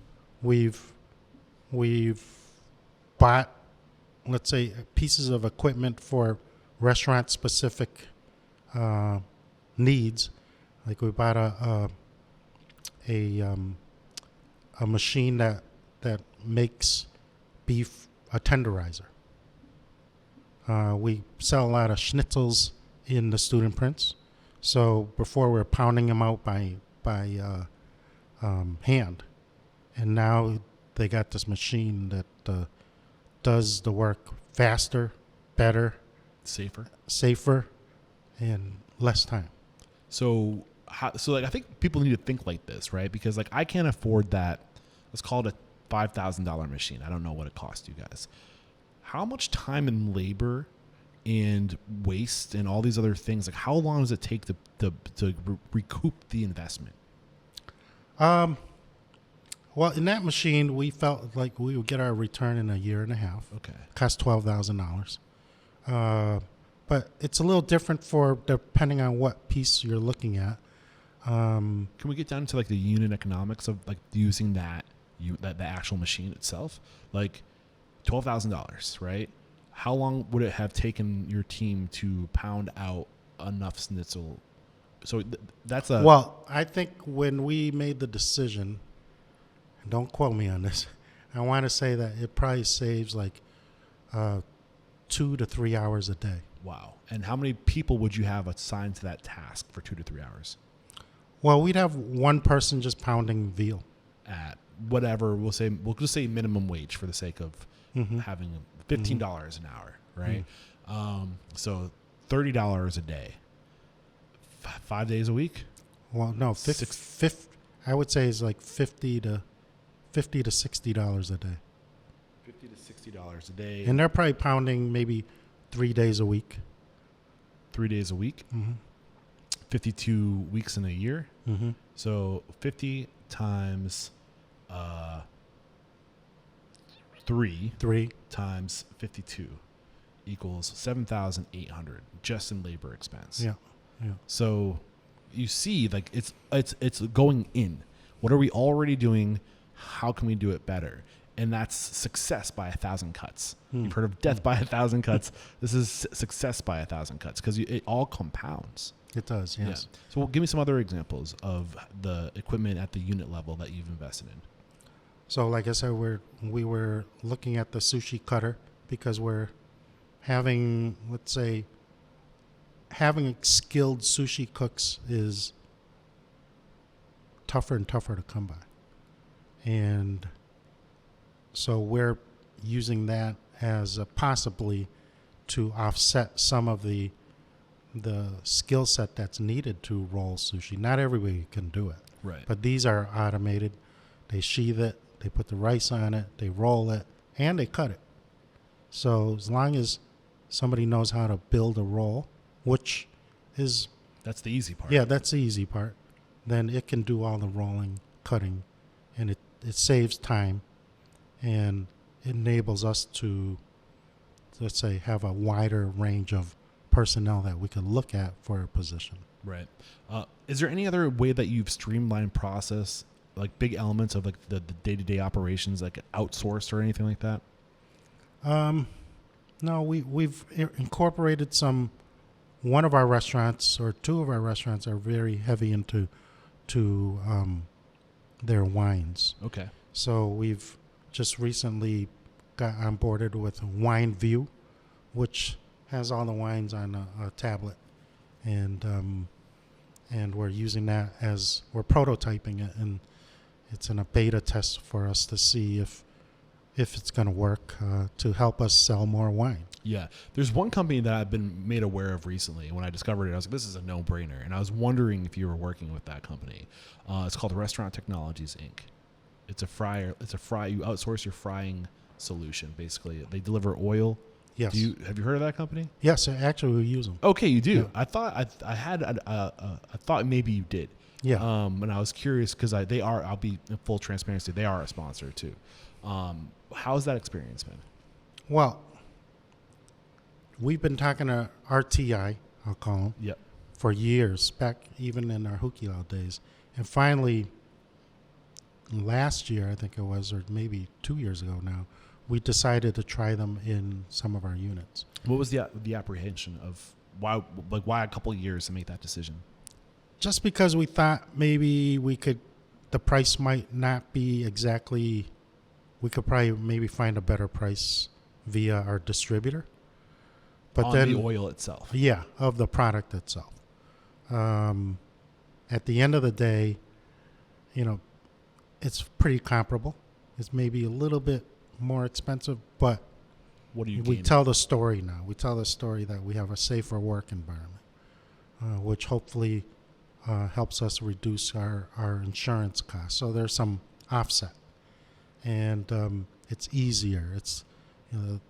We've bought, let's say, pieces of equipment for restaurant specific needs. Like we bought a machine that makes beef a tenderizer. We sell a lot of schnitzels in the student prints. So before we're pounding them out by hand, and now they got this machine that does the work faster, better, safer, and less time. So I think people need to think like this, right? Because like I can't afford that. Let's call it a $5,000 machine. I don't know what it costs you guys. How much time and labor and waste and all these other things, like how long does it take to recoup the investment? Well, in that machine, we felt like we would get our return in a year and a half. Okay. Cost $12,000. But it's a little different depending on what piece you're looking at. Can we get down to like the unit economics of like using the actual machine itself? Like $12,000, right? How long would it have taken your team to pound out enough schnitzel? So that's a... Well, I think when we made the decision, and don't quote me on this, I want to say that it probably saves like 2 to 3 hours a day. Wow. And how many people would you have assigned to that task for 2 to 3 hours? Well, we'd have one person just pounding veal. At whatever, we'll just say minimum wage for the sake of having $15 an hour, right? So $30 a day. 5 days a week. Well, no, I would say it's like $50 to $60 a day. $50 to $60 a day. And they're probably pounding maybe 3 days a week. 3 days a week. Mm-hmm. 52 weeks in a year. Mm-hmm. So 50 times 3 times 52 equals 7,800 just in labor expense. Yeah. So you see, like it's going in. What are we already doing? How can we do it better? And that's success by 1,000 cuts. You've heard of death by 1,000 cuts. This is success by 1,000 cuts because it all compounds. It does, yes. Yeah. So give me some other examples of the equipment at the unit level that you've invested in. So like I said, we were looking at the sushi cutter because we're having, let's say, having skilled sushi cooks is tougher and tougher to come by. And so we're using that as possibly to offset some of the skill set that's needed to roll sushi. Not everybody can do it. Right. But these are automated. They sheathe it, they put the rice on it, they roll it, and they cut it. So as long as somebody knows how to build a roll, which is... That's the easy part. Yeah, that's the easy part. Then it can do all the rolling, cutting, and it saves time and enables us to, let's say, have a wider range of personnel that we could look at for a position. Right. Is there any other way that you've streamlined process, like big elements of like the day-to-day operations, like outsourced or anything like that? No, we've incorporated some. One of our restaurants or two of our restaurants are very heavy into their wines. Okay. So we've just recently got onboarded with Wine View, which has all the wines on a tablet, and we're using that as we're prototyping it, and it's in a beta test for us to see if it's going to work to help us sell more wine. Yeah. There's one company that I've been made aware of recently. When I discovered it, I was like, this is a no-brainer. And I was wondering if you were working with that company. It's called Restaurant Technologies, Inc. It's a fryer. You outsource your frying solution, basically. They deliver oil. Yes. Have you heard of that company? Yes, actually we use them. Okay, you do. Yeah. I thought I thought maybe you did. Yeah. And I was curious because I'll be in full transparency. They are a sponsor too. How's that experience been? Well, we've been talking to RTI, I'll call them, Yep. for years, back even in our Hukilau days. And finally, last year, I think it was, or maybe 2 years ago now, we decided to try them in some of our units. What was the apprehension of why a couple of years to make that decision? Just because we thought maybe the price might not be exactly, we could probably maybe find a better price via our distributor. But on then the oil itself. Yeah, of the product itself. At the end of the day, it's pretty comparable. It's maybe a little bit more expensive, but What do you we gain? tell the story now. We tell the story that we have a safer work environment, which hopefully helps us reduce our insurance costs. So there's some offset, and it's easier. It's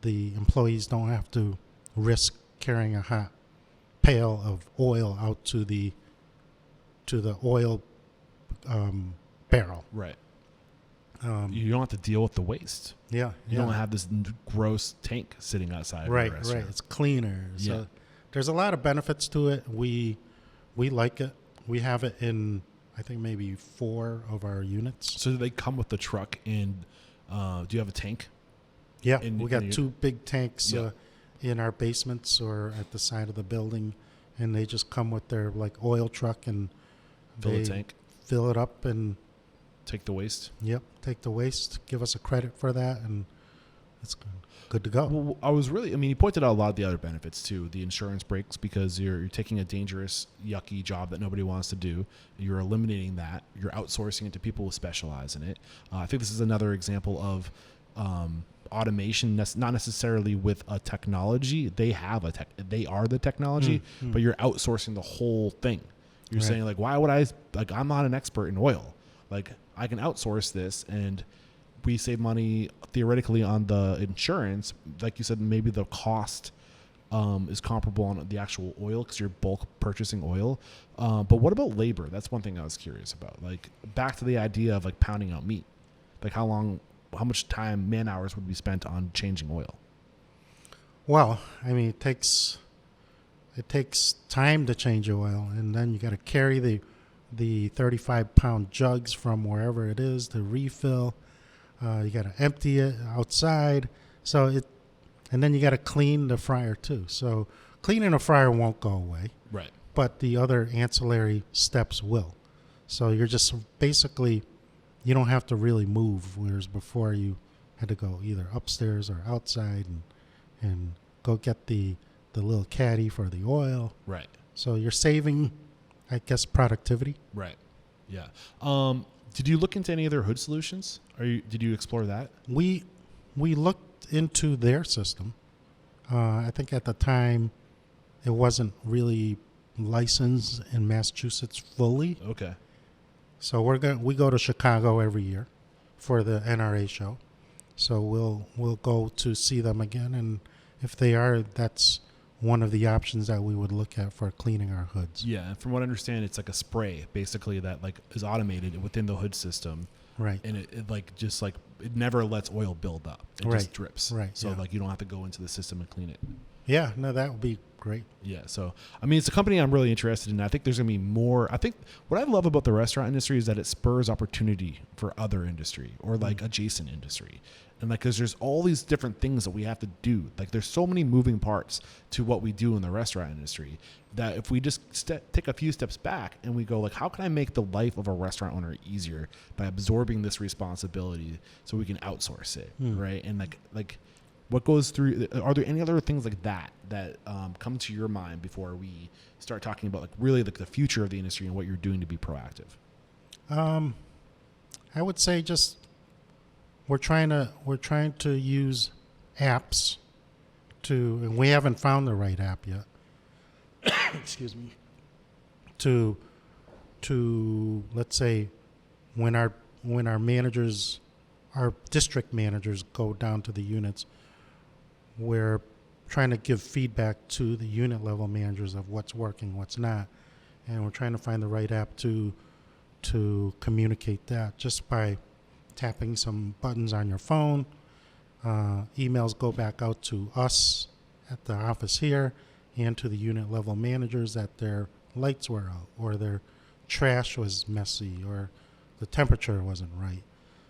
the employees don't have to risk carrying a hot pail of oil out to the oil barrel. Right. You don't have to deal with the waste. Yeah, You don't have this gross tank sitting outside of right, the restaurant. right. It's cleaner. Yeah. So there's a lot of benefits to it. We like it. We have it in, I think, maybe 4 of our units. So do they come with the truck, and do you have a tank? Yeah, in- we got in your- 2 big tanks Yeah. in our basements or at the side of the building, and they just come with their oil truck and Fill the they tank, fill it up and take the waste. take the waste, give us a credit for that, and it's good to go. Well, you pointed out a lot of the other benefits too. The insurance breaks because you're taking a dangerous, yucky job that nobody wants to do. You're eliminating that. You're outsourcing it to people who specialize in it. I think this is another example of automation, not necessarily with a technology. They are the technology, but you're outsourcing the whole thing. You're Right. saying like, why would I, like, I'm not an expert in oil. Like, I can outsource this and we save money theoretically on the insurance. Like you said, maybe the cost is comparable on the actual oil because you're bulk purchasing oil. But what about labor? That's one thing I was curious about. Like, back to the idea of like pounding out meat. Like, how much time, man hours would be spent on changing oil? Well, I mean, it takes time to change oil, and then you got to carry the 35-pound jugs from wherever it is to refill. You got to empty it outside, and then you got to clean the fryer too. So cleaning a fryer won't go away, Right. but the other ancillary steps will. So you're just basically, you don't have to really move, whereas before you had to go either upstairs or outside and go get the little caddy for the oil. Right. So you're saving, I guess, productivity. Right. Yeah. Did you look into any other hood solutions? Did you explore that? We looked into their system. I think at the time it wasn't really licensed in Massachusetts fully. Okay. So we go to Chicago every year for the NRA show. So we'll go to see them again, and if they are, that's one of the options that we would look at for cleaning our hoods. Yeah, and from what I understand, it's like a spray basically that like is automated within the hood system. Right. And it like just like it never lets oil build up. It Right. just drips. Right, So yeah. like you don't have to go into the system and clean it. Yeah, no, that would be great. Yeah. So I mean, it's a company I'm really interested in. I think there's gonna be more. I think what I love about the restaurant industry is that it spurs opportunity for other industry or like adjacent industry. And like, cause there's all these different things that we have to do. Like there's so many moving parts to what we do in the restaurant industry that if we just take a few steps back and we go like, how can I make the life of a restaurant owner easier by absorbing this responsibility so we can outsource it. Right. And like what goes through, are there any other things like that come to your mind before we start talking about like really like the future of the industry and what you're doing to be proactive? I would say just we're trying to use apps and we haven't found the right app yet. Excuse me. To let's say when our managers, our district managers go down to the units, we're trying to give feedback to the unit level managers of what's working, what's not, and we're trying to find the right app to communicate that just by tapping some buttons on your phone. Emails go back out to us at the office here and to the unit level managers that their lights were out or their trash was messy or the temperature wasn't right.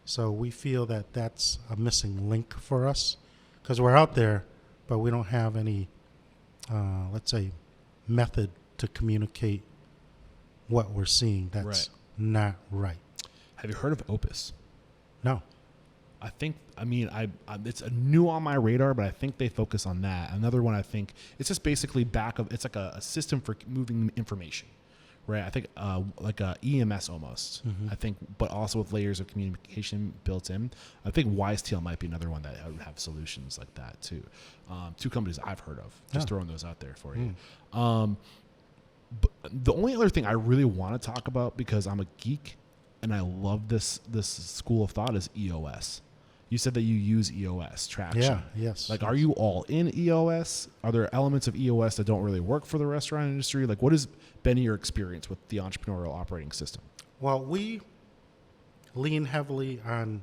So we feel that that's a missing link for us because we're out there, but we don't have any, let's say, method to communicate what we're seeing that's Right. not right. Have you heard of Opus? No. I think, I mean, it's a new on my radar, but I think they focus on that. Another one, I think it's just basically it's like a system for moving information, right? I think like a EMS almost, I think, but also with layers of communication built in. I think WiseTeel might be another one that would have solutions like that too. Two companies I've heard of, just throwing those out there for you. But the only other thing I really want to talk about, because I'm a geek and I love this school of thought, is EOS. You said that you use EOS traction. Yeah, yes. Like, are you all in EOS? Are there elements of EOS that don't really work for the restaurant industry? Like, what has been your experience with the entrepreneurial operating system? Well, we lean heavily on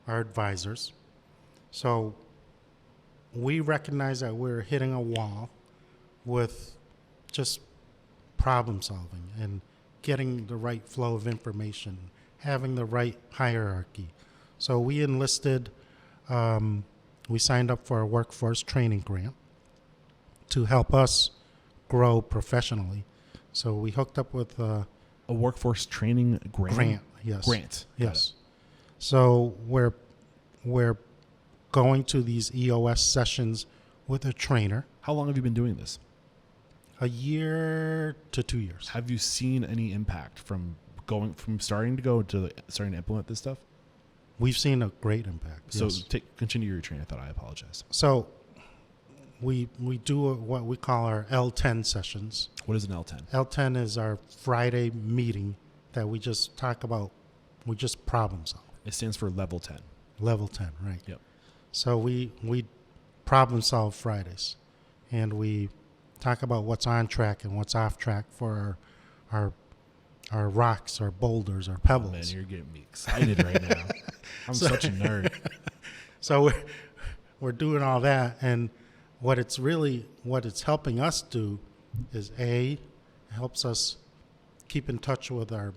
our advisors. So we recognize that we're hitting a wall with just problem solving and getting the right flow of information, having the right hierarchy. So we enlisted, we signed up for a workforce training grant to help us grow professionally. So we hooked up with A workforce training grant? yes. Grant. Got Yes. So we're going to these EOS sessions with a trainer. How long have you been doing this? A year to 2 years. Have you seen any impact from starting to go to starting to implement this stuff? We've seen a great impact. So yes. continue your train of thought. I apologize. So we do what we call our L10 sessions. What is an L10? L10 is our Friday meeting that we just talk about. We just problem solve. It stands for level 10. Level 10, right? Yep. So we problem solve Fridays, and we talk about what's on track and what's off track for our rocks, our boulders, our pebbles. Oh, man, you're getting me excited right now. I'm such a nerd. So we're doing all that, and what it's helping us do is helps us keep in touch with our,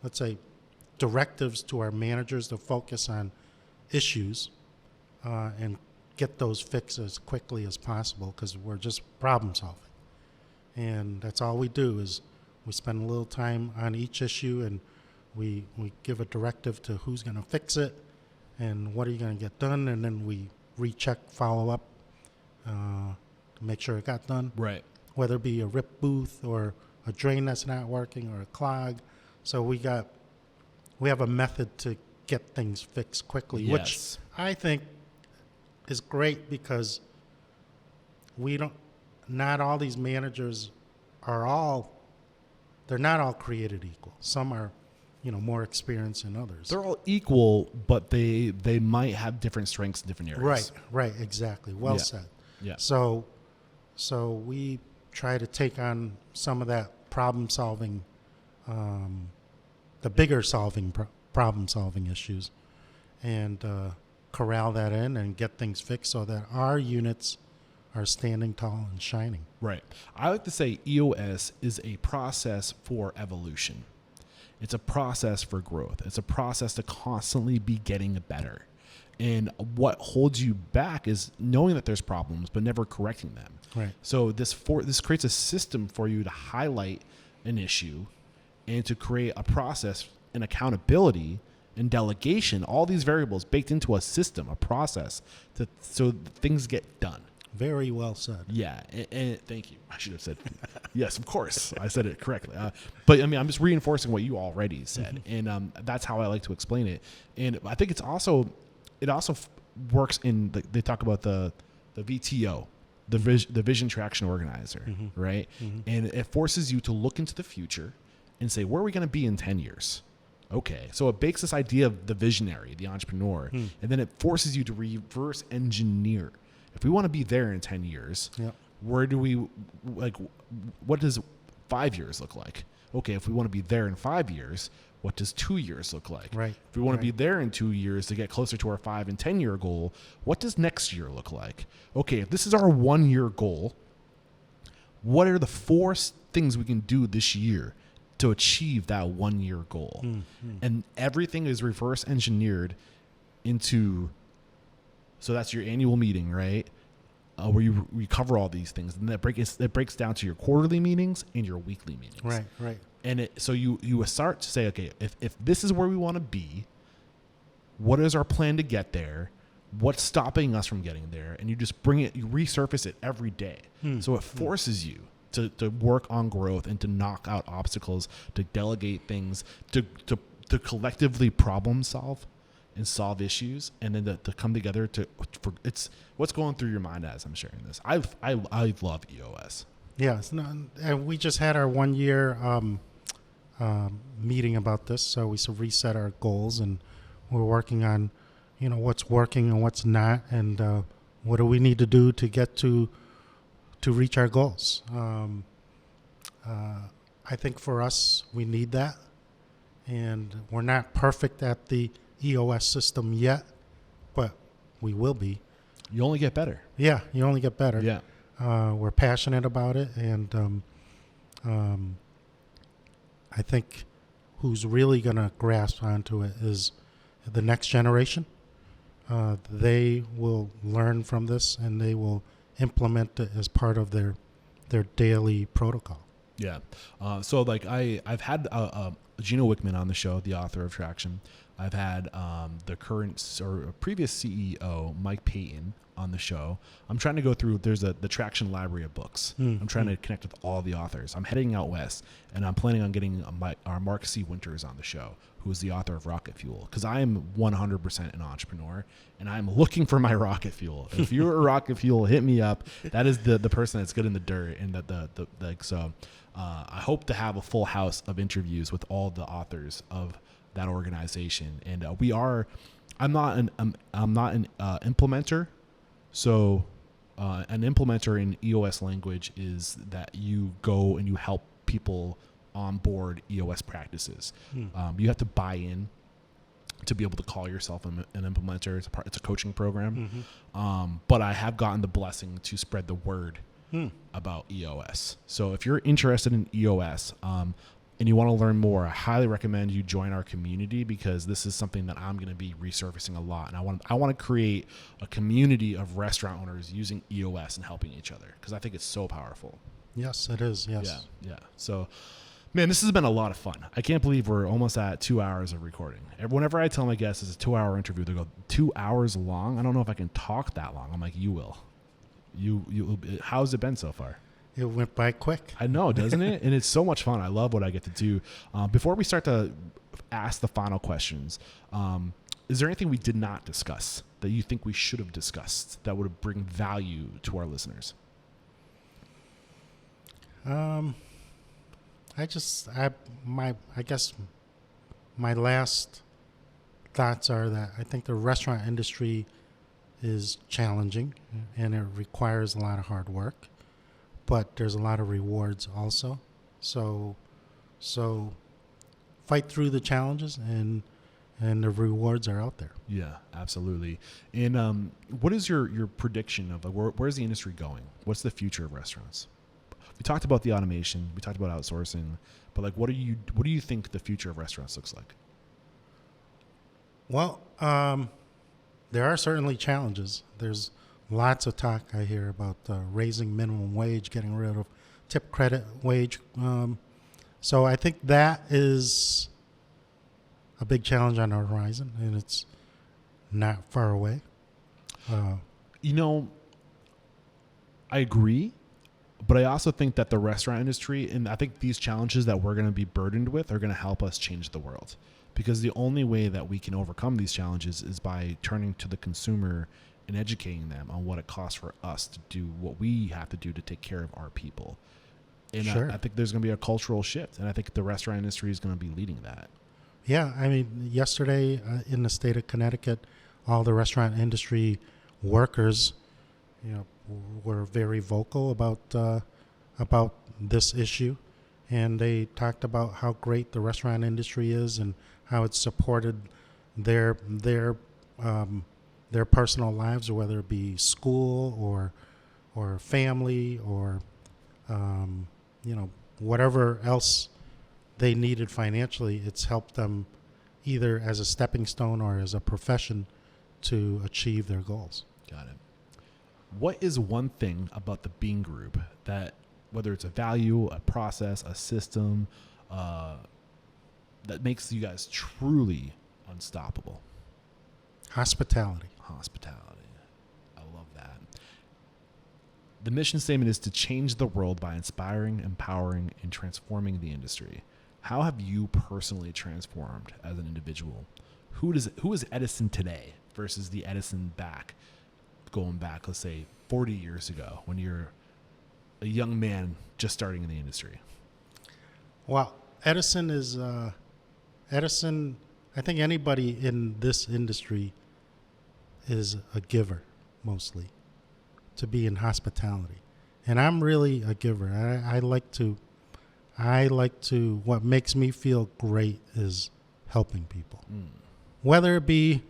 let's say, directives to our managers to focus on issues and get those fixed as quickly as possible, because we're just problem solving. And that's all we do is we spend a little time on each issue, and we give a directive to who's going to fix it and what are you going to get done, and then we recheck, follow up to make sure it got done. Right. Whether it be a rip booth or a drain that's not working or a clog. So we have a method to get things fixed quickly, Yes. which I think is great, because not all these managers they're not all created equal. Some are, more experienced than others. They're all equal, but they might have different strengths in different areas. Right, exactly. Well said. Yeah. So we try to take on some of that problem solving, the bigger problem solving issues, and corral that in and get things fixed so that our units are standing tall and shining. Right. I like to say EOS is a process for evolution. It's a process for growth. It's a process to constantly be getting better. And what holds you back is knowing that there's problems, but never correcting them. Right. So this creates a system for you to highlight an issue and to create a process and accountability and delegation, all these variables baked into a system, a process, so things get done. Very well said. Yeah, and thank you. I should have said, yes, of course. I said it correctly. But I mean, I'm just reinforcing what you already said, and that's how I like to explain it. And I think it also works in. They talk about the VTO, the Vision Traction Organizer, right? And it forces you to look into the future and say, where are we going to be in 10 years? Okay, so it bakes this idea of the visionary, the entrepreneur, and then it forces you to reverse engineer. If we want to be there in 10 years, where do we, what does 5 years look like? Okay, if we want to be there in 5 years, what does 2 years look like? Right. If we want to be there in 2 years to get closer to our 5 and 10 year goal, what does next year look like? Okay, if this is our 1 year goal, what are the 4 things we can do this year to achieve that 1 year goal? And everything is reverse engineered into. So that's your annual meeting, right? Where you cover all these things, and that breaks down to your quarterly meetings and your weekly meetings. Right. And so you start to say, okay, if this is where we want to be, what is our plan to get there? What's stopping us from getting there? And you just bring it, you resurface it every day. So it forces you to work on growth and to knock out obstacles, to delegate things, to collectively problem solve and solve issues, and then to come together for it's what's going through your mind as I'm sharing this. I love EOS. Yeah, and we just had our 1 year meeting about this, so we reset our goals, and we're working on, what's working and what's not, and what do we need to do to get to reach our goals. I think for us, we need that, and we're not perfect at the EOS system yet, but we will be. You only get better. Yeah, you only get better. Yeah. We're passionate about it, and I think who's really going to grasp onto it is the next generation. They will learn from this, and they will implement it as part of their daily protocol. Yeah. So I've had Gino Wickman on the show, the author of Traction. I've had the current or previous CEO, Mike Payton, on the show. I'm trying to go through, there's the Traction library of books. I'm trying to connect with all the authors. I'm heading out west, and I'm planning on getting our Mark C. Winters on the show, who is the author of Rocket Fuel, because I am 100% an entrepreneur, and I'm looking for my rocket fuel. If you're a rocket fuel, hit me up. That is the person that's good in the dirt, and I hope to have a full house of interviews with all the authors of that organization. And I'm not an implementer. So an implementer in EOS language is that you go and you help people onboard EOS practices. You have to buy in to be able to call yourself an implementer. It's a coaching program. But I have gotten the blessing to spread the word about EOS. So if you're interested in EOS, and you want to learn more, I highly recommend you join our community, because this is something that I'm going to be resurfacing a lot. And I want to create a community of restaurant owners using EOS and helping each other, because I think it's so powerful. Yes, it is. Yes. Yeah. So, man, this has been a lot of fun. I can't believe we're almost at 2 hours of recording. Whenever I tell my guests it's a 2-hour interview, they go, 2 hours long? I don't know if I can talk that long. I'm like, you will. How's it been so far? It went by quick. I know, doesn't it? And it's so much fun. I love what I get to do. Before we start to ask the final questions, is there anything we did not discuss that you think we should have discussed that would bring value to our listeners? I guess my last thoughts are that I think the restaurant industry is challenging, and it requires a lot of hard work, but there's a lot of rewards also. So fight through the challenges, and the rewards are out there. Yeah, absolutely. And what is your prediction of where's the industry going? What's the future of restaurants? We talked about the automation, we talked about outsourcing, but what do you think the future of restaurants looks like? Well, there are certainly challenges. There's lots of talk I hear about raising minimum wage, getting rid of tip credit wage. So I think that is a big challenge on the horizon, and it's not far away. I agree, but I also think that the restaurant industry, and I think these challenges that we're going to be burdened with, are going to help us change the world. Because the only way that we can overcome these challenges is by turning to the consumer and educating them on what it costs for us to do what we have to do to take care of our people. And Sure. I think there's going to be a cultural shift, and I think the restaurant industry is going to be leading that. Yeah, I mean, yesterday in the state of Connecticut, all the restaurant industry workers, were very vocal about this issue, and they talked about how great the restaurant industry is and how it's supported their personal lives, whether it be school or family or whatever else they needed financially. It's helped them either as a stepping stone or as a profession to achieve their goals. Got it. What is one thing about the Bean Group that, whether it's a value, a process, a system, that makes you guys truly unstoppable? Hospitality. I love that. The mission statement is to change the world by inspiring, empowering, and transforming the industry. How have you personally transformed as an individual? Who is Edison today versus the Edison going back, let's say 40 years ago, when you're a young man just starting in the industry? Well, Edison, I think anybody in this industry is a giver, mostly, to be in hospitality. And I'm really a giver. I like to, what makes me feel great is helping people, whether it be,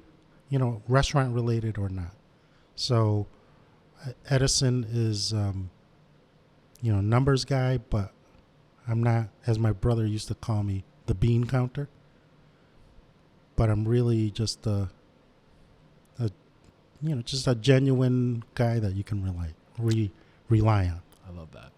restaurant related or not. So Edison is, numbers guy, but I'm not, as my brother used to call me, the bean counter. But I'm really just just a genuine guy that you can rely on. I love that.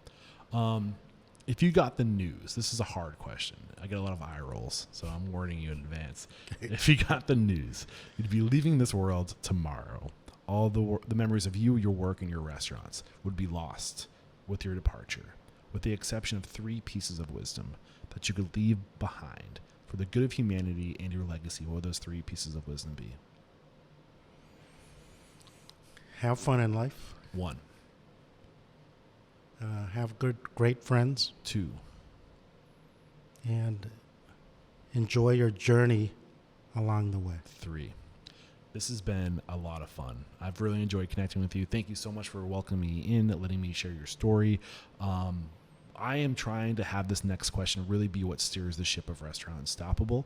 If you got the news, this is a hard question. I get a lot of eye rolls, so I'm warning you in advance. Okay. If you got the news, you'd be leaving this world tomorrow. All the memories of you, your work, and your restaurants would be lost with your departure, with the exception of 3 pieces of wisdom that you could leave behind for the good of humanity and your legacy. What would those 3 pieces of wisdom be? Have fun in life. 1. Have great friends. 2. And enjoy your journey along the way. 3. This has been a lot of fun. I've really enjoyed connecting with you. Thank you so much for welcoming me in, letting me share your story. I am trying to have this next question really be what steers the ship of Restaurant Unstoppable.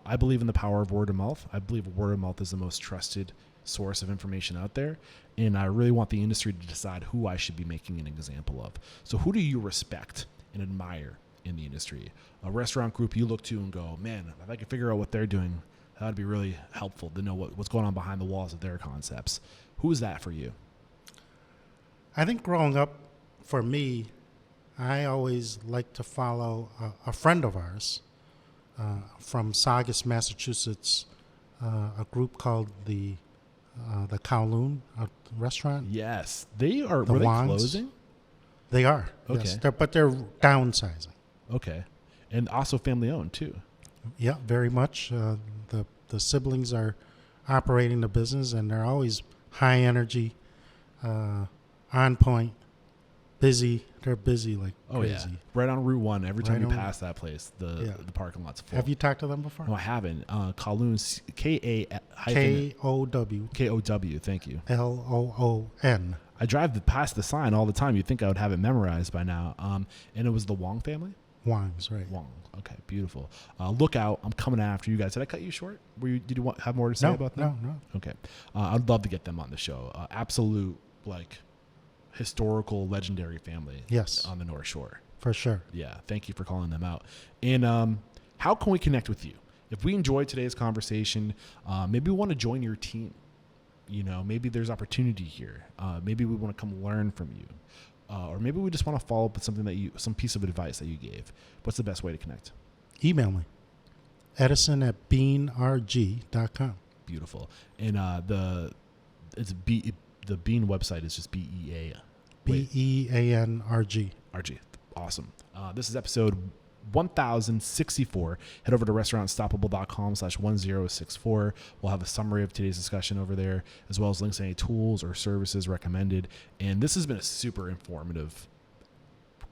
I believe in the power of word of mouth. I believe word of mouth is the most trusted source of information out there. And I really want the industry to decide who I should be making an example of. So who do you respect and admire in the industry? A restaurant group you look to and go, man, if I could figure out what they're doing, that would be really helpful to know what's going on behind the walls of their concepts. Who is that for you? I think growing up, for me, I always liked to follow a friend of ours from Saugus, Massachusetts, a group called the Kowloon restaurant. Yes. They are. The were they Wangs. closing? They are. Okay. Yes. But they're downsizing. Okay. And also family owned too. Yeah, very much. The siblings are operating the business, and they're always high energy, on point, busy. They're busy like crazy. Yeah. Right on Route 1. Every time Right you on. pass that place, the parking lot's full. Have you talked to them before? No, I haven't. Kowloon, K-O-W. K-O-W. Thank you. L-O-O-N. I drive past the sign all the time. You'd think I would have it memorized by now. And it was the Wong family? Wangs, right. Wong. Okay, beautiful. Look out. I'm coming after you guys. Did I cut you short? Did you have more to say about them? No. Okay. I'd love to get them on the show. Absolute, historical, legendary family. Yes. On the North Shore. For sure. Yeah. Thank you for calling them out. And how can we connect with you? If we enjoyed today's conversation, maybe we want to join your team. Maybe there's opportunity here. Maybe we want to come learn from you. Or maybe we just want to follow up with some piece of advice that you gave. What's the best way to connect? Email me. Edison@beanrg.com. Beautiful. And the Bean website is just BEA. BEANRG. RG. Awesome. This is episode 1064. Head over to restaurantstoppable.com/1064. We'll have a summary of today's discussion over there, as well as links to any tools or services recommended. And this has been a super informative,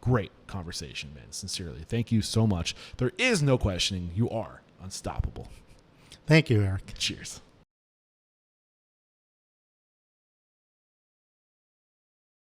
great conversation, man. Sincerely. Thank you so much. There is no questioning. You are unstoppable. Thank you, Eric. Cheers.